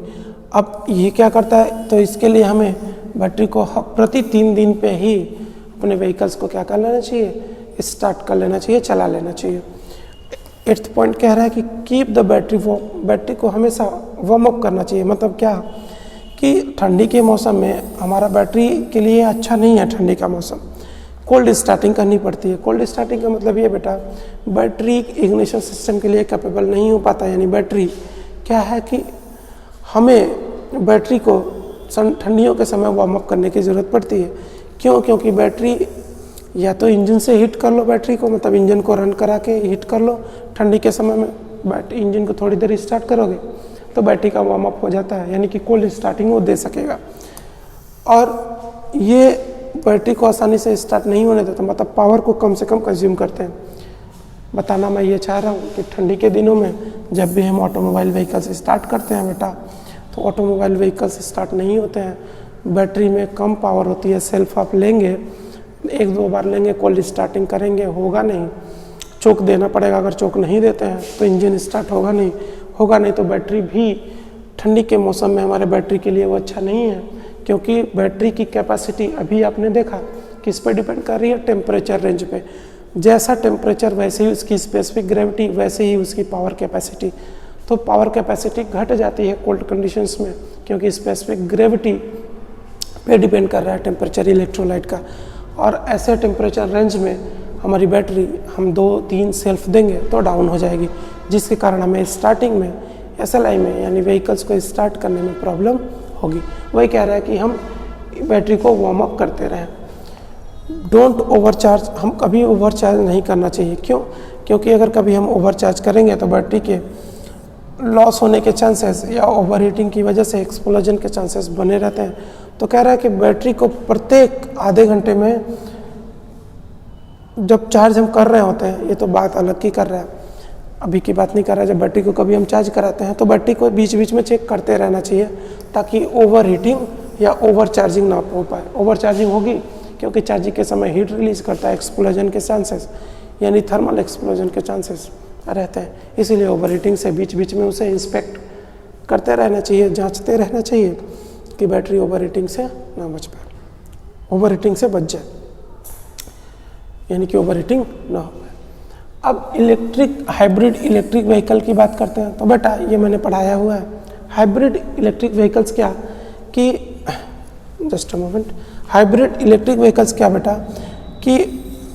अब ये क्या करता है, तो इसके लिए हमें बैटरी को प्रति 3 दिन पे ही अपने व्हीकल्स को क्या कर लेना चाहिए, स्टार्ट कर लेना चाहिए, चला लेना चाहिए। 8th पॉइंट कह रहा है कि keep the battery warm. Battery को हमेशा वार्म अप करना चाहिए। मतलब क्या कि ठंडी के मौसम में हमारा बैटरी के लिए अच्छा नहीं है। ठंडी का मौसम कोल्ड स्टार्टिंग करनी पड़ती है। कोल्ड स्टार्टिंग का मतलब ये बेटा, बैटरी इग्निशन सिस्टम के लिए कैपेबल नहीं हो पाता। यानी बैटरी क्या है कि हमें बैटरी को ठंडियों के समय वार्म अप करने की ज़रूरत पड़ती है। क्यों? क्योंकि बैटरी या तो इंजन से हीट कर लो बैटरी को, मतलब इंजन को रन करा के हीट कर लो ठंडी के समय में। बैटरी इंजन को थोड़ी देर स्टार्ट करोगे तो बैटरी का वार्म अप हो जाता है, यानी कि कोल्ड स्टार्टिंग वो दे सकेगा। और ये बैटरी को आसानी से स्टार्ट नहीं होने देता, मतलब पावर को कम से कम कंज्यूम करते हैं। बताना मैं ये चाह रहा हूँ कि ठंडी के दिनों में जब भी हम ऑटोमोबाइल व्हीकल्स स्टार्ट करते हैं बेटा, तो ऑटोमोबाइल व्हीकल्स स्टार्ट नहीं होते हैं। बैटरी में कम पावर होती है। सेल्फ आप लेंगे, 1-2 बार लेंगे, कोल्ड स्टार्टिंग करेंगे, होगा नहीं, चोक देना पड़ेगा। अगर चोक नहीं देते हैं तो इंजन स्टार्ट होगा नहीं तो बैटरी भी ठंडी के मौसम में हमारे बैटरी के लिए वो अच्छा नहीं है। क्योंकि बैटरी की कैपेसिटी अभी आपने देखा किस पे डिपेंड कर रही है, टेम्परेचर रेंज पे। जैसा टेम्परेचर वैसे ही उसकी स्पेसिफिक ग्रेविटी, वैसे ही उसकी पावर कैपेसिटी। तो पावर कैपेसिटी घट जाती है कोल्ड कंडीशंस में, क्योंकि स्पेसिफिक ग्रेविटी पे डिपेंड कर रहा है टेम्परेचर इलेक्ट्रोलाइट का। और ऐसे टेम्परेचर रेंज में हमारी बैटरी हम 2-3 सेल्फ देंगे तो डाउन हो जाएगी, जिसके कारण हमें स्टार्टिंग में SLI में यानी व्हीकल्स को स्टार्ट करने में प्रॉब्लम होगी। वही कह रहा है कि हम बैटरी को वार्म अप करते रहें। Don't overcharge. हम कभी ओवरचार्ज नहीं करना चाहिए। क्यों? क्योंकि अगर कभी हम ओवरचार्ज करेंगे तो बैटरी के लॉस होने के चांसेस या ओवर हीटिंग की वजह से एक्सप्लोजन के चांसेस बने रहते हैं। तो कह रहा है कि बैटरी को प्रत्येक आधे घंटे में जब चार्ज हम कर रहे होते हैं, ये तो बात अलग की कर रहा है, अभी की बात नहीं कर रहा है, जब बैटरी को कभी हम चार्ज कराते हैं तो बैटरी को बीच बीच में चेक करते रहना चाहिए ताकि ओवर हीटिंग या ओवर चार्जिंग ना हो पाए। ओवर चार्जिंग होगी क्योंकि चार्जिंग के समय हीट रिलीज करता है, एक्सप्लोजन के चांसेस यानी थर्मल एक्सप्लोजन के चांसेस रहते हैं, इसीलिए ओवर हीटिंग से बीच बीच में उसे इंस्पेक्ट करते रहना चाहिए, जांचते रहना चाहिए कि बैटरी ओवर हीटिंग से ना बच पाए, ओवर हीटिंग से बच जाए, यानी कि ओवर हीटिंग ना हो पाए। अब हाइब्रिड इलेक्ट्रिक व्हीकल की बात करते हैं। तो बेटा ये मैंने पढ़ाया हुआ है, हाइब्रिड इलेक्ट्रिक व्हीकल्स क्या कि just a moment, hybrid electric vehicles क्या बेटा कि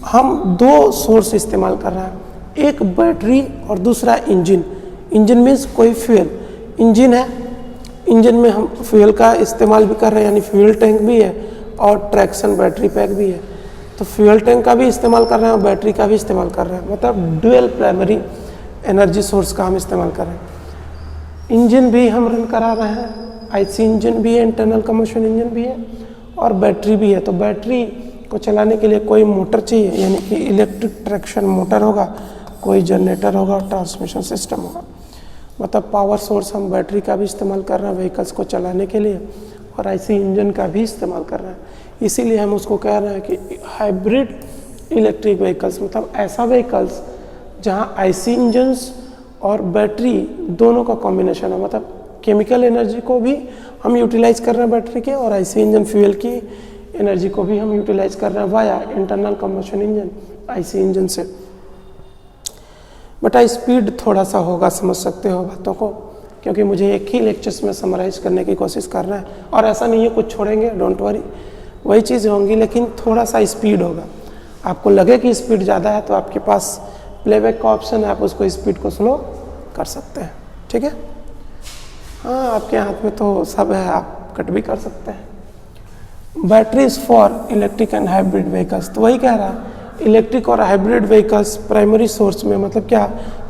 हम दो सोर्स इस्तेमाल कर रहे हैं, एक बैटरी और दूसरा इंजन। इंजन मीन्स कोई फ्यूल, इंजन है, इंजन में हम फ्यूल का इस्तेमाल भी कर रहे हैं यानी फ्यूल टैंक भी है और ट्रैक्शन बैटरी पैक भी है। तो फ्यूल टैंक का भी इस्तेमाल कर रहे हैं और बैटरी का भी इस्तेमाल कर रहे हैं, मतलब ड्यूअल प्राइमरी एनर्जी सोर्स का हम इस्तेमाल कर रहे हैं। इंजन भी हम रन करा रहे हैं, आईसी इंजन भी है, इंटरनल कम्बशन इंजन भी है और बैटरी भी है। तो बैटरी को चलाने के लिए कोई मोटर चाहिए यानी कि इलेक्ट्रिक ट्रैक्शन मोटर होगा, कोई जनरेटर होगा, ट्रांसमिशन सिस्टम होगा, मतलब पावर सोर्स हम बैटरी का भी इस्तेमाल कर रहे हैं व्हीकल्स को चलाने के लिए और आईसी इंजन का भी इस्तेमाल कर रहे हैं। इसीलिए हम उसको कह रहे हैं कि हाइब्रिड इलेक्ट्रिक व्हीकल्स, मतलब ऐसा व्हीकल्स जहां आईसी इंजन्स और बैटरी दोनों का कॉम्बिनेशन है, मतलब केमिकल एनर्जी को भी हम यूटिलाइज कर रहे हैं बैटरी के और आईसी इंजन फ्यूल की एनर्जी को भी हम यूटिलाइज कर रहे हैं via internal combustion engine IC engine से। बेटा स्पीड थोड़ा सा होगा, समझ सकते हो बातों को, क्योंकि मुझे एक ही लेक्चर्स में समराइज करने की कोशिश कर रहे हैं और ऐसा नहीं है कुछ छोड़ेंगे, डोंट वरी, वही चीज़ होंगी लेकिन थोड़ा सा स्पीड होगा। आपको लगे कि स्पीड ज़्यादा है तो आपके पास प्लेबैक का ऑप्शन है, आप उसको स्पीड को स्लो कर सकते हैं, ठीक है। हाँ, आपके हाथ में तो सब है, आप कट भी कर सकते हैं। Batteries for electric and hybrid vehicles, तो वही कह रहा है इलेक्ट्रिक और हाइब्रिड व्हीकल्स प्राइमरी सोर्स में, मतलब क्या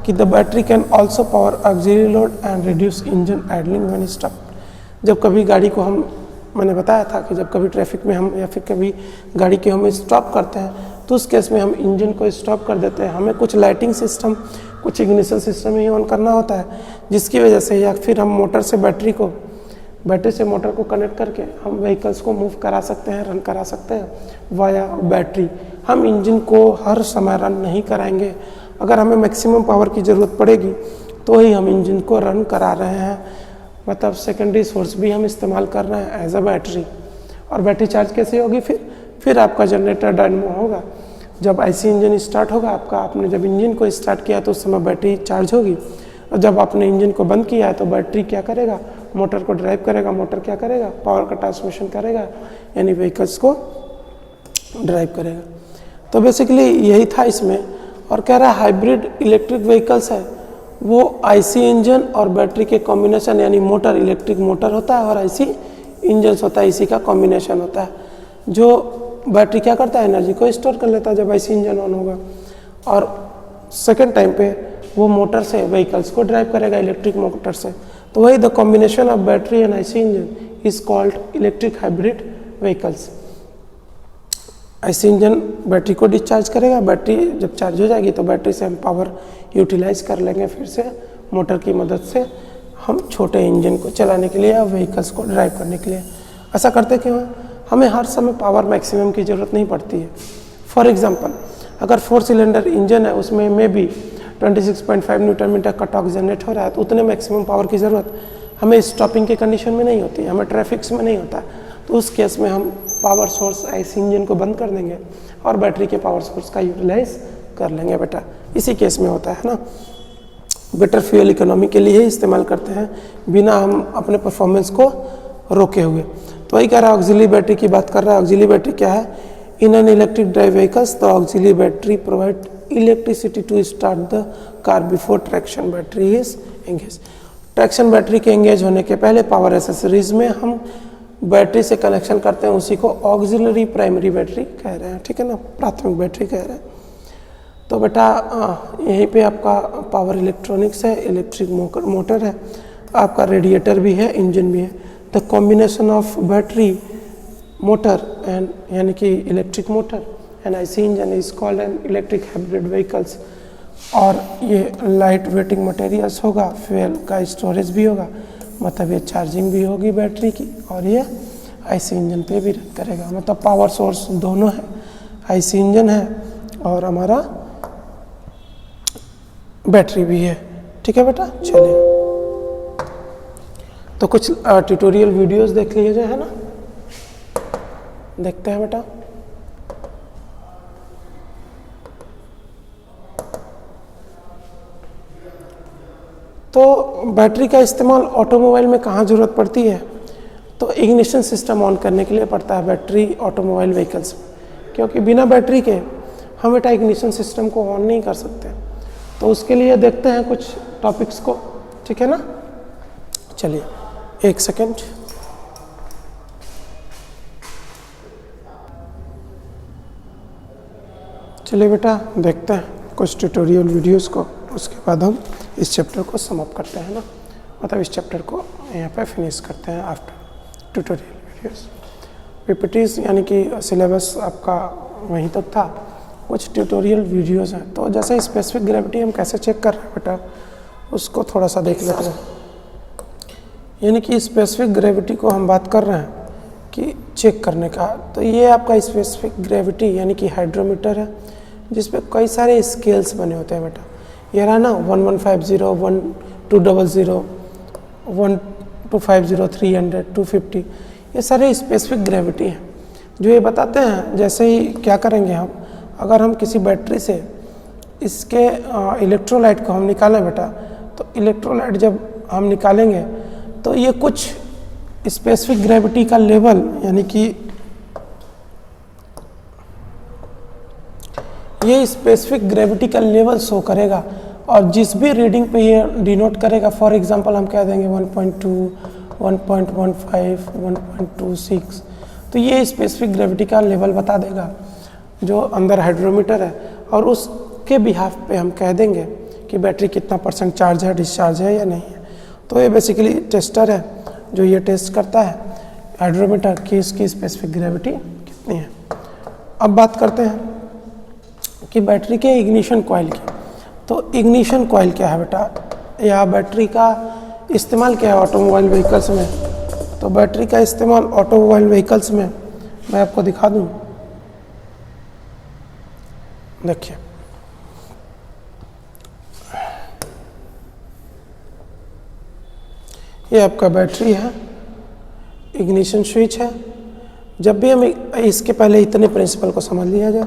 कि the battery can also power auxiliary load and reduce engine idling when stop. जब कभी गाड़ी को हम, मैंने बताया था कि जब कभी ट्रैफिक में हम या फिर कभी गाड़ी के हम स्टॉप करते हैं तो उस केस में हम इंजन को स्टॉप कर देते हैं, हमें कुछ लाइटिंग सिस्टम, कुछ इग्निशन सिस्टम ही ऑन करना होता है, जिसकी वजह से या फिर हम मोटर से बैटरी से मोटर को कनेक्ट करके हम व्हीकल्स को मूव करा सकते हैं, रन करा सकते हैं वाया बैटरी। हम इंजन को हर समय रन नहीं कराएंगे, अगर हमें मैक्सिमम पावर की ज़रूरत पड़ेगी तो ही हम इंजन को रन करा रहे हैं, मतलब सेकेंडरी सोर्स भी हम इस्तेमाल कर रहे हैं एज अ बैटरी। और बैटरी चार्ज कैसे होगी फिर आपका जनरेटर डायनेमो होगा, जब आईसी इंजन स्टार्ट होगा आपका, आपने जब इंजन को स्टार्ट किया तो उस समय बैटरी चार्ज होगी और जब आपने इंजन को बंद किया है तो बैटरी क्या करेगा, मोटर को ड्राइव करेगा, मोटर क्या करेगा, पावर का ट्रांसमिशन करेगा यानी व्हीकल्स को ड्राइव करेगा। तो बेसिकली यही था इसमें। और कह रहा है हाइब्रिड इलेक्ट्रिक व्हीकल्स है वो आईसी इंजन और बैटरी के कॉम्बिनेशन यानी मोटर, इलेक्ट्रिक मोटर होता है और आईसी इंजन होता है, इसी का कॉम्बिनेशन होता है। जो बैटरी क्या करता है, एनर्जी को स्टोर कर लेता है जब आईसी इंजन ऑन होगा और सेकेंड टाइम पे वो मोटर से व्हीकल्स को ड्राइव करेगा, इलेक्ट्रिक मोटर से। तो वही the combination of battery and IC engine is called electric hybrid vehicles. IC engine battery को डिस्चार्ज करेगा, बैटरी जब चार्ज हो जाएगी तो बैटरी से हम पावर यूटिलाइज कर लेंगे, फिर से मोटर की मदद से हम छोटे इंजन को चलाने के लिए या व्हीकल्स को ड्राइव करने के लिए। ऐसा करते क्यों हैं, हमें हर समय पावर मैक्सिमम की ज़रूरत नहीं पड़ती है। फॉर एग्जांपल अगर 4 सिलेंडर इंजन है उसमें मे बी 26.5 न्यूटन मीटर का टॉर्क जनरेट हो रहा है तो उतने मैक्सिमम पावर की ज़रूरत हमें स्टॉपिंग के कंडीशन में नहीं होती, हमें ट्रैफिक्स में नहीं होता। तो उस केस में हम पावर सोर्स आईसी इंजन को बंद कर देंगे और बैटरी के पावर सोर्स का यूटिलाइज कर लेंगे बेटा, इसी केस में होता है ना। बेटर फ्यूल इकोनॉमी के लिए ही इस्तेमाल करते हैं बिना हम अपने परफॉर्मेंस को रोके हुए। तो वही कह रहा है ऑक्सिलरी बैटरी की बात कर रहा है। ऑक्सिलरी बैटरी क्या है, in an electric drive vehicles the auxiliary battery provide electricity to start the car before traction battery is engage. Traction battery के एंगेज होने के पहले पावर एसेसरीज में हम बैटरी से कनेक्शन करते हैं, उसी को ऑक्सिलरी प्राइमरी बैटरी कह रहे हैं, ठीक है ना, प्राथमिक बैटरी कह रहे हैं। तो बेटा यहीं पे आपका पावर इलेक्ट्रॉनिक्स है, इलेक्ट्रिक मोटर है, आपका रेडिएटर भी है, इंजन भी है। The combination of battery motor and यानी कि electric motor and IC engine is called an electric hybrid vehicles. और ये लाइट वेटिंग मटेरियल्स होगा, फ्यूल का स्टोरेज भी होगा, मतलब ये चार्जिंग भी होगी बैटरी की, और ये IC इंजन पे भी रन करेगा। मतलब पावर सोर्स दोनों है, IC इंजन है और हमारा बैटरी भी है। ठीक है बेटा, चलिए तो कुछ ट्यूटोरियल वीडियोस देख लीजिए, है ना, देखते हैं बेटा। तो बैटरी का इस्तेमाल ऑटोमोबाइल में कहाँ ज़रूरत पड़ती है? तो इग्निशन सिस्टम ऑन करने के लिए पड़ता है बैटरी ऑटोमोबाइल व्हीकल्स में, क्योंकि बिना बैटरी के हम बेटा इग्निशन सिस्टम को ऑन नहीं कर सकते। तो उसके लिए देखते हैं कुछ टॉपिक्स को, ठीक है ना। चलिए एक सेकेंड। चलिए बेटा देखते हैं कुछ ट्यूटोरियल वीडियोस को, उसके बाद हम इस चैप्टर को समाप्त करते हैं ना, मतलब इस चैप्टर को यहाँ पे फिनिश करते हैं आफ्टर ट्यूटोरियल वीडियोस। PPTs यानी कि सिलेबस आपका वहीं तक था, कुछ ट्यूटोरियल वीडियोस हैं। तो जैसे स्पेसिफिक ग्रेविटी हम कैसे चेक कर रहे हैं बेटा, उसको थोड़ा सा देख लेते हैं। यानी कि स्पेसिफिक ग्रेविटी को हम बात कर रहे हैं कि चेक करने का, तो ये आपका स्पेसिफिक ग्रेविटी यानी कि हाइड्रोमीटर है, जिसपे कई सारे स्केल्स बने होते हैं बेटा। ये रहा ना 1150, 1200, 1250, 300, 250, ये सारे स्पेसिफिक ग्रेविटी हैं जो ये बताते हैं। जैसे ही क्या करेंगे हम, अगर हम किसी बैटरी से इसके इलेक्ट्रोलाइट को हम निकालें बेटा, तो इलेक्ट्रोलाइट जब हम निकालेंगे तो ये कुछ स्पेसिफिक ग्रेविटी का लेवल यानी कि ये स्पेसिफिक ग्रेविटी का लेवल शो करेगा, और जिस भी रीडिंग पे ये डिनोट करेगा, फॉर एग्जांपल हम कह देंगे 1.2, 1.15, 1.26, तो ये स्पेसिफिक ग्रेविटी का लेवल बता देगा जो अंदर हाइड्रोमीटर है, और उसके बिहाफ पे हम कह देंगे कि बैटरी कितना % चार्ज है, डिस्चार्ज है या नहीं है। तो ये बेसिकली टेस्टर है जो ये टेस्ट करता है हाइड्रोमीटर की इसकी स्पेसिफिक ग्रेविटी कितनी है। अब बात करते हैं कि बैटरी के इग्निशन कॉइल की। तो इग्निशन कॉइल क्या है बेटा, या बैटरी का इस्तेमाल क्या है ऑटोमोबाइल व्हीकल्स में? तो बैटरी का इस्तेमाल ऑटोमोबाइल व्हीकल्स में मैं आपको दिखा दूं, देखिए ये आपका बैटरी है, इग्निशन स्विच है। जब भी हम इसके पहले इतने प्रिंसिपल को समझ लिया जाए,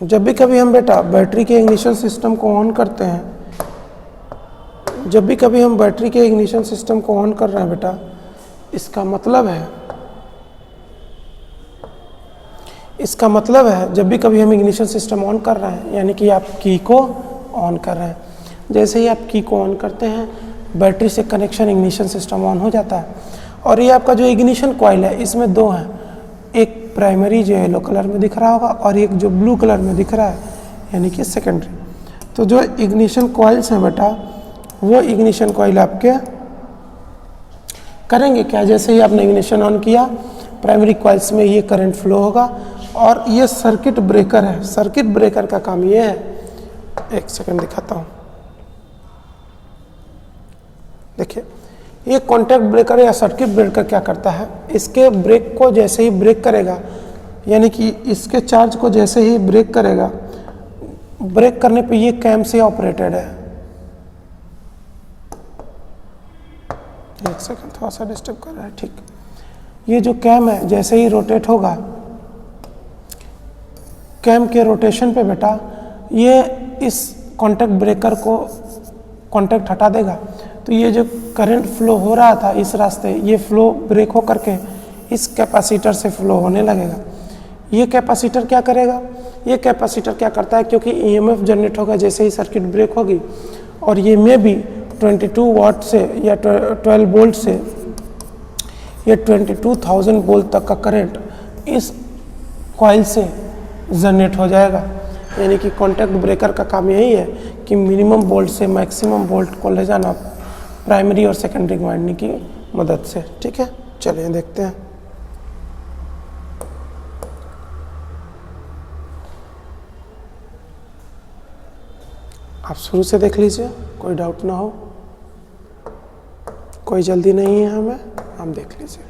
जब भी कभी हम बेटा बैटरी के इग्निशन सिस्टम को ऑन करते हैं, जब भी कभी हम बैटरी के इग्निशन सिस्टम को ऑन कर रहे हैं बेटा, इसका मतलब है जब भी कभी हम इग्निशन सिस्टम ऑन कर रहे हैं, यानी कि आप की को ऑन कर रहे हैं। जैसे ही आप की को ऑन करते हैं, बैटरी से कनेक्शन इग्निशन सिस्टम ऑन हो जाता है। और ये आपका जो इग्निशन कॉइल है, इसमें दो हैं, एक प्राइमरी जो येलो कलर में दिख रहा होगा और एक जो ब्लू कलर में दिख रहा है यानी कि सेकेंडरी। तो जो इग्निशन कॉइल्स हैं बेटा, वो इग्निशन कॉइल आपके करेंगे क्या, जैसे ही आपने इग्निशन ऑन किया, प्राइमरी कॉइल्स में ये करंट फ्लो होगा, और ये सर्किट ब्रेकर है। सर्किट ब्रेकर का काम ये है, एक सेकंड दिखाता हूँ, देखिए ये कॉन्टैक्ट ब्रेकर या सर्किट ब्रेकर क्या करता है, इसके ब्रेक को जैसे ही ब्रेक करेगा, यानी कि इसके चार्ज को जैसे ही ब्रेक करेगा, ब्रेक करने पे ये कैम से ऑपरेटेड है। एक सेकंड, थोड़ा सा डिस्टर्ब कर रहा है, ठीक। ये जो कैम है जैसे ही रोटेट होगा, कैम के रोटेशन पे बेटा ये इस कॉन्टैक्ट ब्रेकर को कॉन्टैक्ट हटा देगा, तो ये जो करंट फ्लो हो रहा था इस रास्ते, ये फ्लो ब्रेक हो करके इस कैपेसिटर से फ्लो होने लगेगा। ये कैपेसिटर क्या करेगा, ये कैपेसिटर क्या करता है, क्योंकि ईएमएफ जनरेट होगा जैसे ही सर्किट ब्रेक होगी, और ये में भी 22 वाट से या 12 वोल्ट से ये 22,000 वोल्ट तक का करंट इस कॉइल से जनरेट हो जाएगा। यानी कि कॉन्टैक्ट ब्रेकर का काम यही है कि मिनिमम वोल्ट से मैक्सिमम वोल्ट को ले जाना प्राइमरी और सेकेंडरी वाइंडिंग की मदद से। ठीक है, चलिए देखते हैं। आप शुरू से देख लीजिए, कोई डाउट ना हो, कोई जल्दी नहीं है हमें, आप देख लीजिए।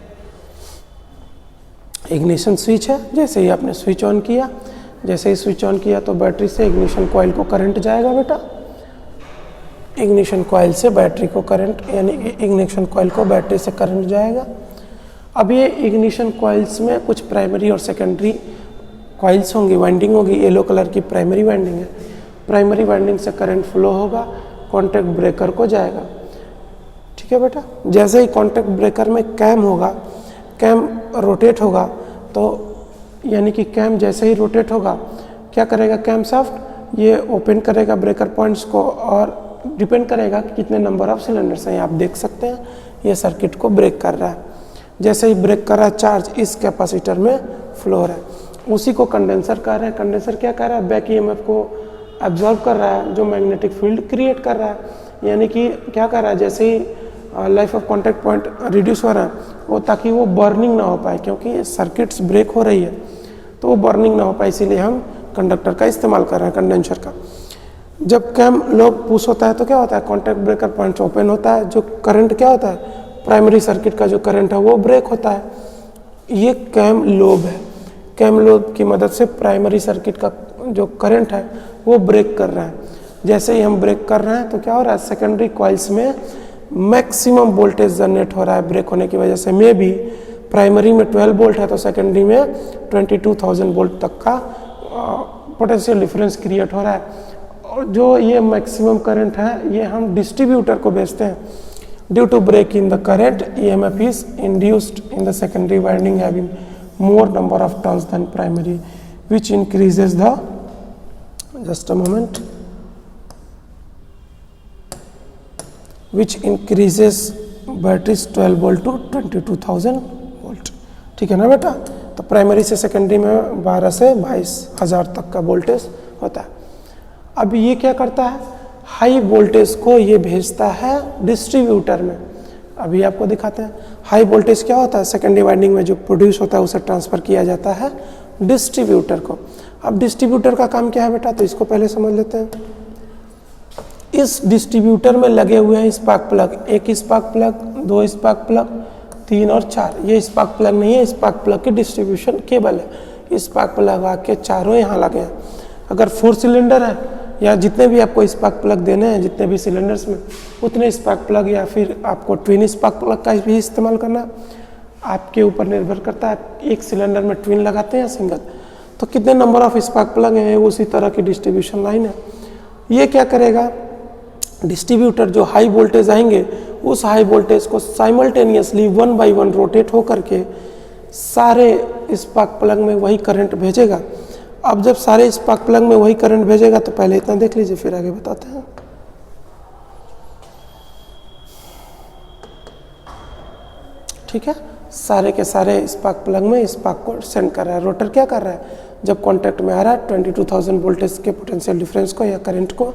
इग्निशन स्विच है, जैसे ही आपने स्विच ऑन किया, जैसे ही स्विच ऑन किया तो बैटरी से इग्निशन कॉइल को करंट जाएगा बेटा, इग्निशन कॉइल से बैटरी को करंट, यानी इग्निशन कॉइल को बैटरी से करंट जाएगा। अब ये इग्निशन कॉइल्स में कुछ प्राइमरी और सेकेंडरी कॉइल्स होंगी, वाइंडिंग होगी। येलो कलर की प्राइमरी वाइंडिंग है, प्राइमरी वाइंडिंग से करंट फ्लो होगा, कॉन्टैक्ट ब्रेकर को जाएगा। ठीक है बेटा, जैसे ही कॉन्टैक्ट ब्रेकर में कैम होगा, कैम रोटेट होगा, तो यानी कि कैम जैसे ही रोटेट होगा क्या करेगा, कैम शाफ्ट ये ओपन करेगा ब्रेकर पॉइंट्स को, और डिपेंड करेगा कि कितने नंबर ऑफ सिलेंडर्स हैं। आप देख सकते हैं ये सर्किट को ब्रेक कर रहा है। जैसे ही ब्रेक कर रहा है, चार्ज इस कैपेसिटर में फ्लो हो रहा है, उसी को कंडेंसर कह रहे हैं। कंडेंसर क्या कर रहा है, बैक ईएमएफ को एब्जॉर्ब कर रहा है, जो मैग्नेटिक फील्ड क्रिएट कर रहा है। यानी कि क्या कर रहा है, जैसे ही life of contact point reduce हो रहा है वो, ताकि वो बर्निंग ना हो पाए, क्योंकि सर्किट्स ब्रेक हो रही है तो वो बर्निंग ना हो पाए, इसीलिए हम कंडक्टर का इस्तेमाल कर रहे हैं, कंडेंसर का। जब कैम लोब पुश होता है तो क्या होता है, कॉन्टैक्ट ब्रेकर पॉइंट ओपन होता है, जो करंट क्या होता है, प्राइमरी सर्किट का जो करंट है वो ब्रेक होता है। ये कैम लोब है, कैम लोब की मदद से प्राइमरी सर्किट का जो करंट है वो ब्रेक कर रहा है। जैसे ही हम ब्रेक कर रहे हैं तो क्या हो रहा है, सेकेंडरी कॉइल्स में मैक्सिमम वोल्टेज जनरेट हो रहा है ब्रेक होने की वजह से। मे भी प्राइमरी में 12 वोल्ट है तो सेकेंडरी में 22,000 वोल्ट तक का पोटेंशियल डिफरेंस क्रिएट हो रहा है। और जो ये मैक्सिमम करंट है ये हम डिस्ट्रीब्यूटर को भेजते हैं। Due to break in the current, EMF is induced in the secondary winding having more number of turns than primary, which increases the, just a moment, which increases batteries 12 volt to 22,000 volt। ठीक है ना बेटा, तो primary से secondary में 12 से 22,000 तक का वोल्टेज होता है। अब ये क्या करता है, हाई वोल्टेज को ये भेजता है डिस्ट्रीब्यूटर में। अभी आपको दिखाते हैं हाई वोल्टेज क्या होता है, सेकेंडरी वाइंडिंग में जो प्रोड्यूस होता है उसे ट्रांसफर किया जाता है डिस्ट्रीब्यूटर को। अब डिस्ट्रीब्यूटर का काम क्या है बेटा, तो इसको पहले समझ लेते हैं। इस डिस्ट्रीब्यूटर में लगे हुए हैं स्पार्क प्लग, एक स्पार्क प्लग, दो स्पार्क प्लग, 3 और 4। ये स्पार्क प्लग नहीं है, स्पार्क प्लग की डिस्ट्रीब्यूशन केबल है। स्पार्क प्लग आके चारों यहाँ लगे हैं। अगर 4 सिलेंडर है या जितने भी आपको स्पार्क प्लग देने हैं, जितने भी सिलेंडर्स में, उतने स्पार्क प्लग, या फिर आपको ट्विन स्पार्क प्लग का भी इस्तेमाल करना आपके ऊपर निर्भर करता है। एक सिलेंडर में ट्विन लगाते हैं या सिंगल, तो कितने नंबर ऑफ स्पार्क प्लग हैं, उसी तरह की डिस्ट्रीब्यूशन लाइन है। ये क्या करेगा, डिस्ट्रीब्यूटर जो हाई वोल्टेज आएंगे उस हाई वोल्टेज को साइमल्टेनियसली 1 बाई 1 रोटेट होकर के सारे स्पार्क प्लग में वही करंट भेजेगा। अब जब सारे स्पार्क प्लग में वही करंट भेजेगा तो पहले इतना देख लीजिए, फिर आगे बताते हैं। ठीक है, सारे के सारे स्पार्क प्लग में स्पार्क को सेंड कर रहा है। रोटर क्या कर रहा है, जब कांटेक्ट में आ रहा है 22,000 वोल्टेज के पोटेंशियल डिफरेंस को या करंट को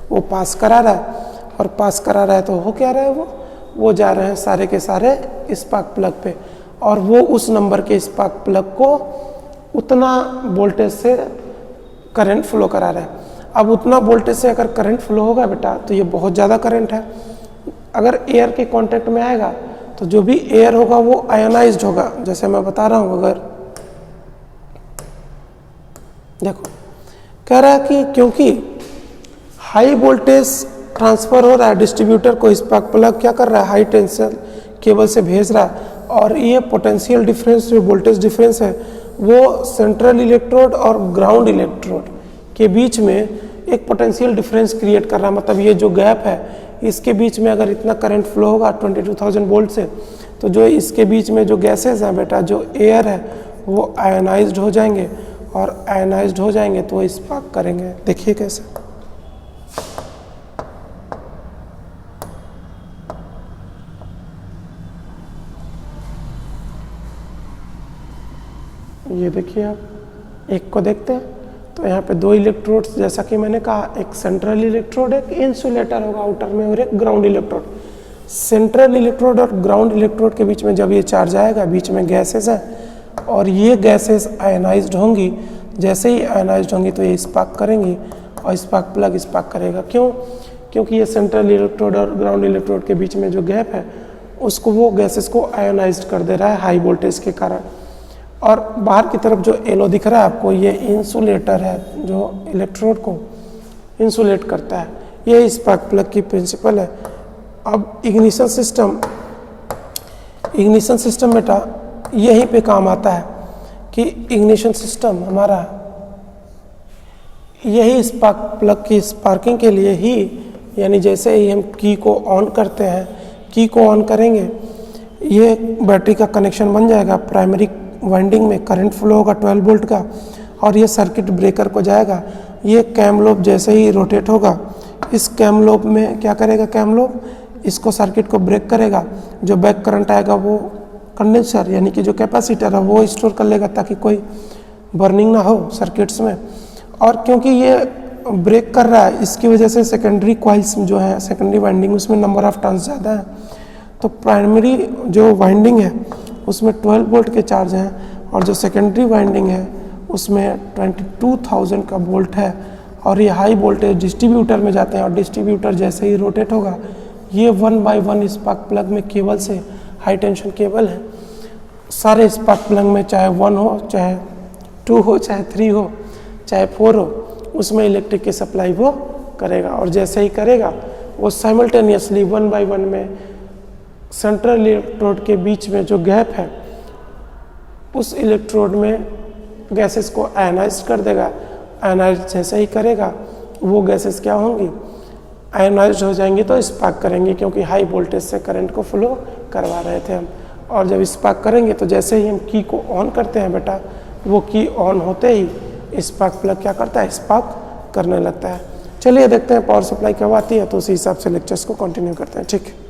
वो पास करा रहा है, और पास करा रहा है तो हो क्या रहा है, वो जा रहे हैं सारे के सारे स्पार्क प्लग पे, और वो उस नंबर के स्पार्क प्लग को उतना वोल्टेज से करंट फ्लो करा रहा है। अब उतना वोल्टेज से अगर करंट फ्लो होगा बेटा तो ये बहुत ज़्यादा करंट है। अगर एयर के कांटेक्ट में आएगा तो जो भी एयर होगा वो आयोनाइज्ड होगा। जैसे मैं बता रहा हूँ, अगर देखो कह रहा है कि क्योंकि हाई वोल्टेज ट्रांसफर हो रहा है, डिस्ट्रीब्यूटर को स्पार्क प्लग क्या कर रहा है, हाई टेंशन केबल से भेज रहा है, और ये पोटेंशियल डिफरेंस जो वोल्टेज डिफरेंस है वो सेंट्रल इलेक्ट्रोड और ग्राउंड इलेक्ट्रोड के बीच में एक पोटेंशियल डिफरेंस क्रिएट कर रहा है। मतलब ये जो गैप है इसके बीच में अगर इतना करंट फ्लो होगा 22,000 वोल्ट से, तो जो इसके बीच में जो गैसेज हैं बेटा, जो एयर है वो आयनाइज्ड हो जाएंगे, और आयनाइज्ड हो जाएंगे तो वो स्पार्क करेंगे। देखिए कैसे, ये देखिए आप, एक को देखते हैं। तो यहाँ पे दो इलेक्ट्रोड्स, जैसा कि मैंने कहा, एक सेंट्रल इलेक्ट्रोड, एक इंसुलेटर होगा आउटर में, और एक ग्राउंड इलेक्ट्रोड। सेंट्रल इलेक्ट्रोड और ग्राउंड इलेक्ट्रोड के बीच में जब ये चार्ज आएगा, बीच में गैसेस हैं और ये गैसेस आयनाइज्ड होंगी। जैसे ही आयनाइज्ड होंगी तो ये स्पार्क करेंगी और स्पार्क प्लग स्पार्क करेगा। क्यों? क्योंकि ये सेंट्रल इलेक्ट्रोड और ग्राउंड इलेक्ट्रोड के बीच में जो गैप है उसको वो गैसेस को आयोनाइज्ड कर दे रहा है हाई वोल्टेज के कारण। और बाहर की तरफ जो येलो दिख रहा है आपको, ये इंसुलेटर है जो इलेक्ट्रोड को इंसुलेट करता है। ये स्पार्क प्लग की प्रिंसिपल है। अब इग्निशन सिस्टम बेटा यहीं पे काम आता है कि इग्निशन सिस्टम हमारा यही स्पार्क प्लग की स्पार्किंग के लिए ही, यानी जैसे ही हम की को ऑन करते हैं, की को ऑन करेंगे, ये बैटरी का कनेक्शन बन जाएगा। प्राइमरी वाइंडिंग में करंट फ्लो होगा 12 वोल्ट का और ये सर्किट ब्रेकर को जाएगा। ये कैम लोब जैसे ही रोटेट होगा, इस कैम लोब में क्या करेगा, कैम लोब इसको सर्किट को ब्रेक करेगा। जो बैक करंट आएगा वो कंडेंसर यानी कि जो कैपेसिटर है वो स्टोर कर लेगा ताकि कोई बर्निंग ना हो सर्किट्स में। और क्योंकि ये ब्रेक कर रहा है, इसकी वजह से सेकेंडरी कॉइल्स जो है, सेकेंडरी वाइंडिंग, उसमें नंबर ऑफ टर्न्स ज़्यादा है। तो प्राइमरी जो वाइंडिंग है उसमें 12 वोल्ट के चार्ज हैं और जो सेकेंडरी वाइंडिंग है उसमें 22,000 का वोल्ट है। और ये हाई वोल्टेज डिस्ट्रीब्यूटर में जाते हैं और डिस्ट्रीब्यूटर जैसे ही रोटेट होगा, ये 1 बाय 1 स्पार्क प्लग में केबल से, हाई टेंशन केबल है, सारे स्पार्क प्लग में चाहे 1 हो, चाहे 2 हो, चाहे 3 हो, चाहे 4 हो, उसमें इलेक्ट्रिक की सप्लाई वो करेगा। और जैसे ही करेगा वो साइमल्टेनियसली 1 बाय 1 में सेंट्रल इलेक्ट्रोड के बीच में जो गैप है उस इलेक्ट्रोड में गैसेस को आयनाइज कर देगा। आयनाइज जैसे ही करेगा वो गैसेस क्या होंगी, आयनाइज हो जाएंगी तो स्पार्क करेंगी, क्योंकि हाई वोल्टेज से करंट को फ्लो करवा रहे थे हम। और जब स्पार्क करेंगे तो जैसे ही हम की को ऑन करते हैं बेटा, वो की ऑन होते ही स्पार्क प्लग क्या करता है, स्पार्क करने लगता है। चलिए देखते हैं पावर सप्लाई कब आती है, तो उसी हिसाब से लेक्चर्स को कंटिन्यू करते हैं। ठीक है।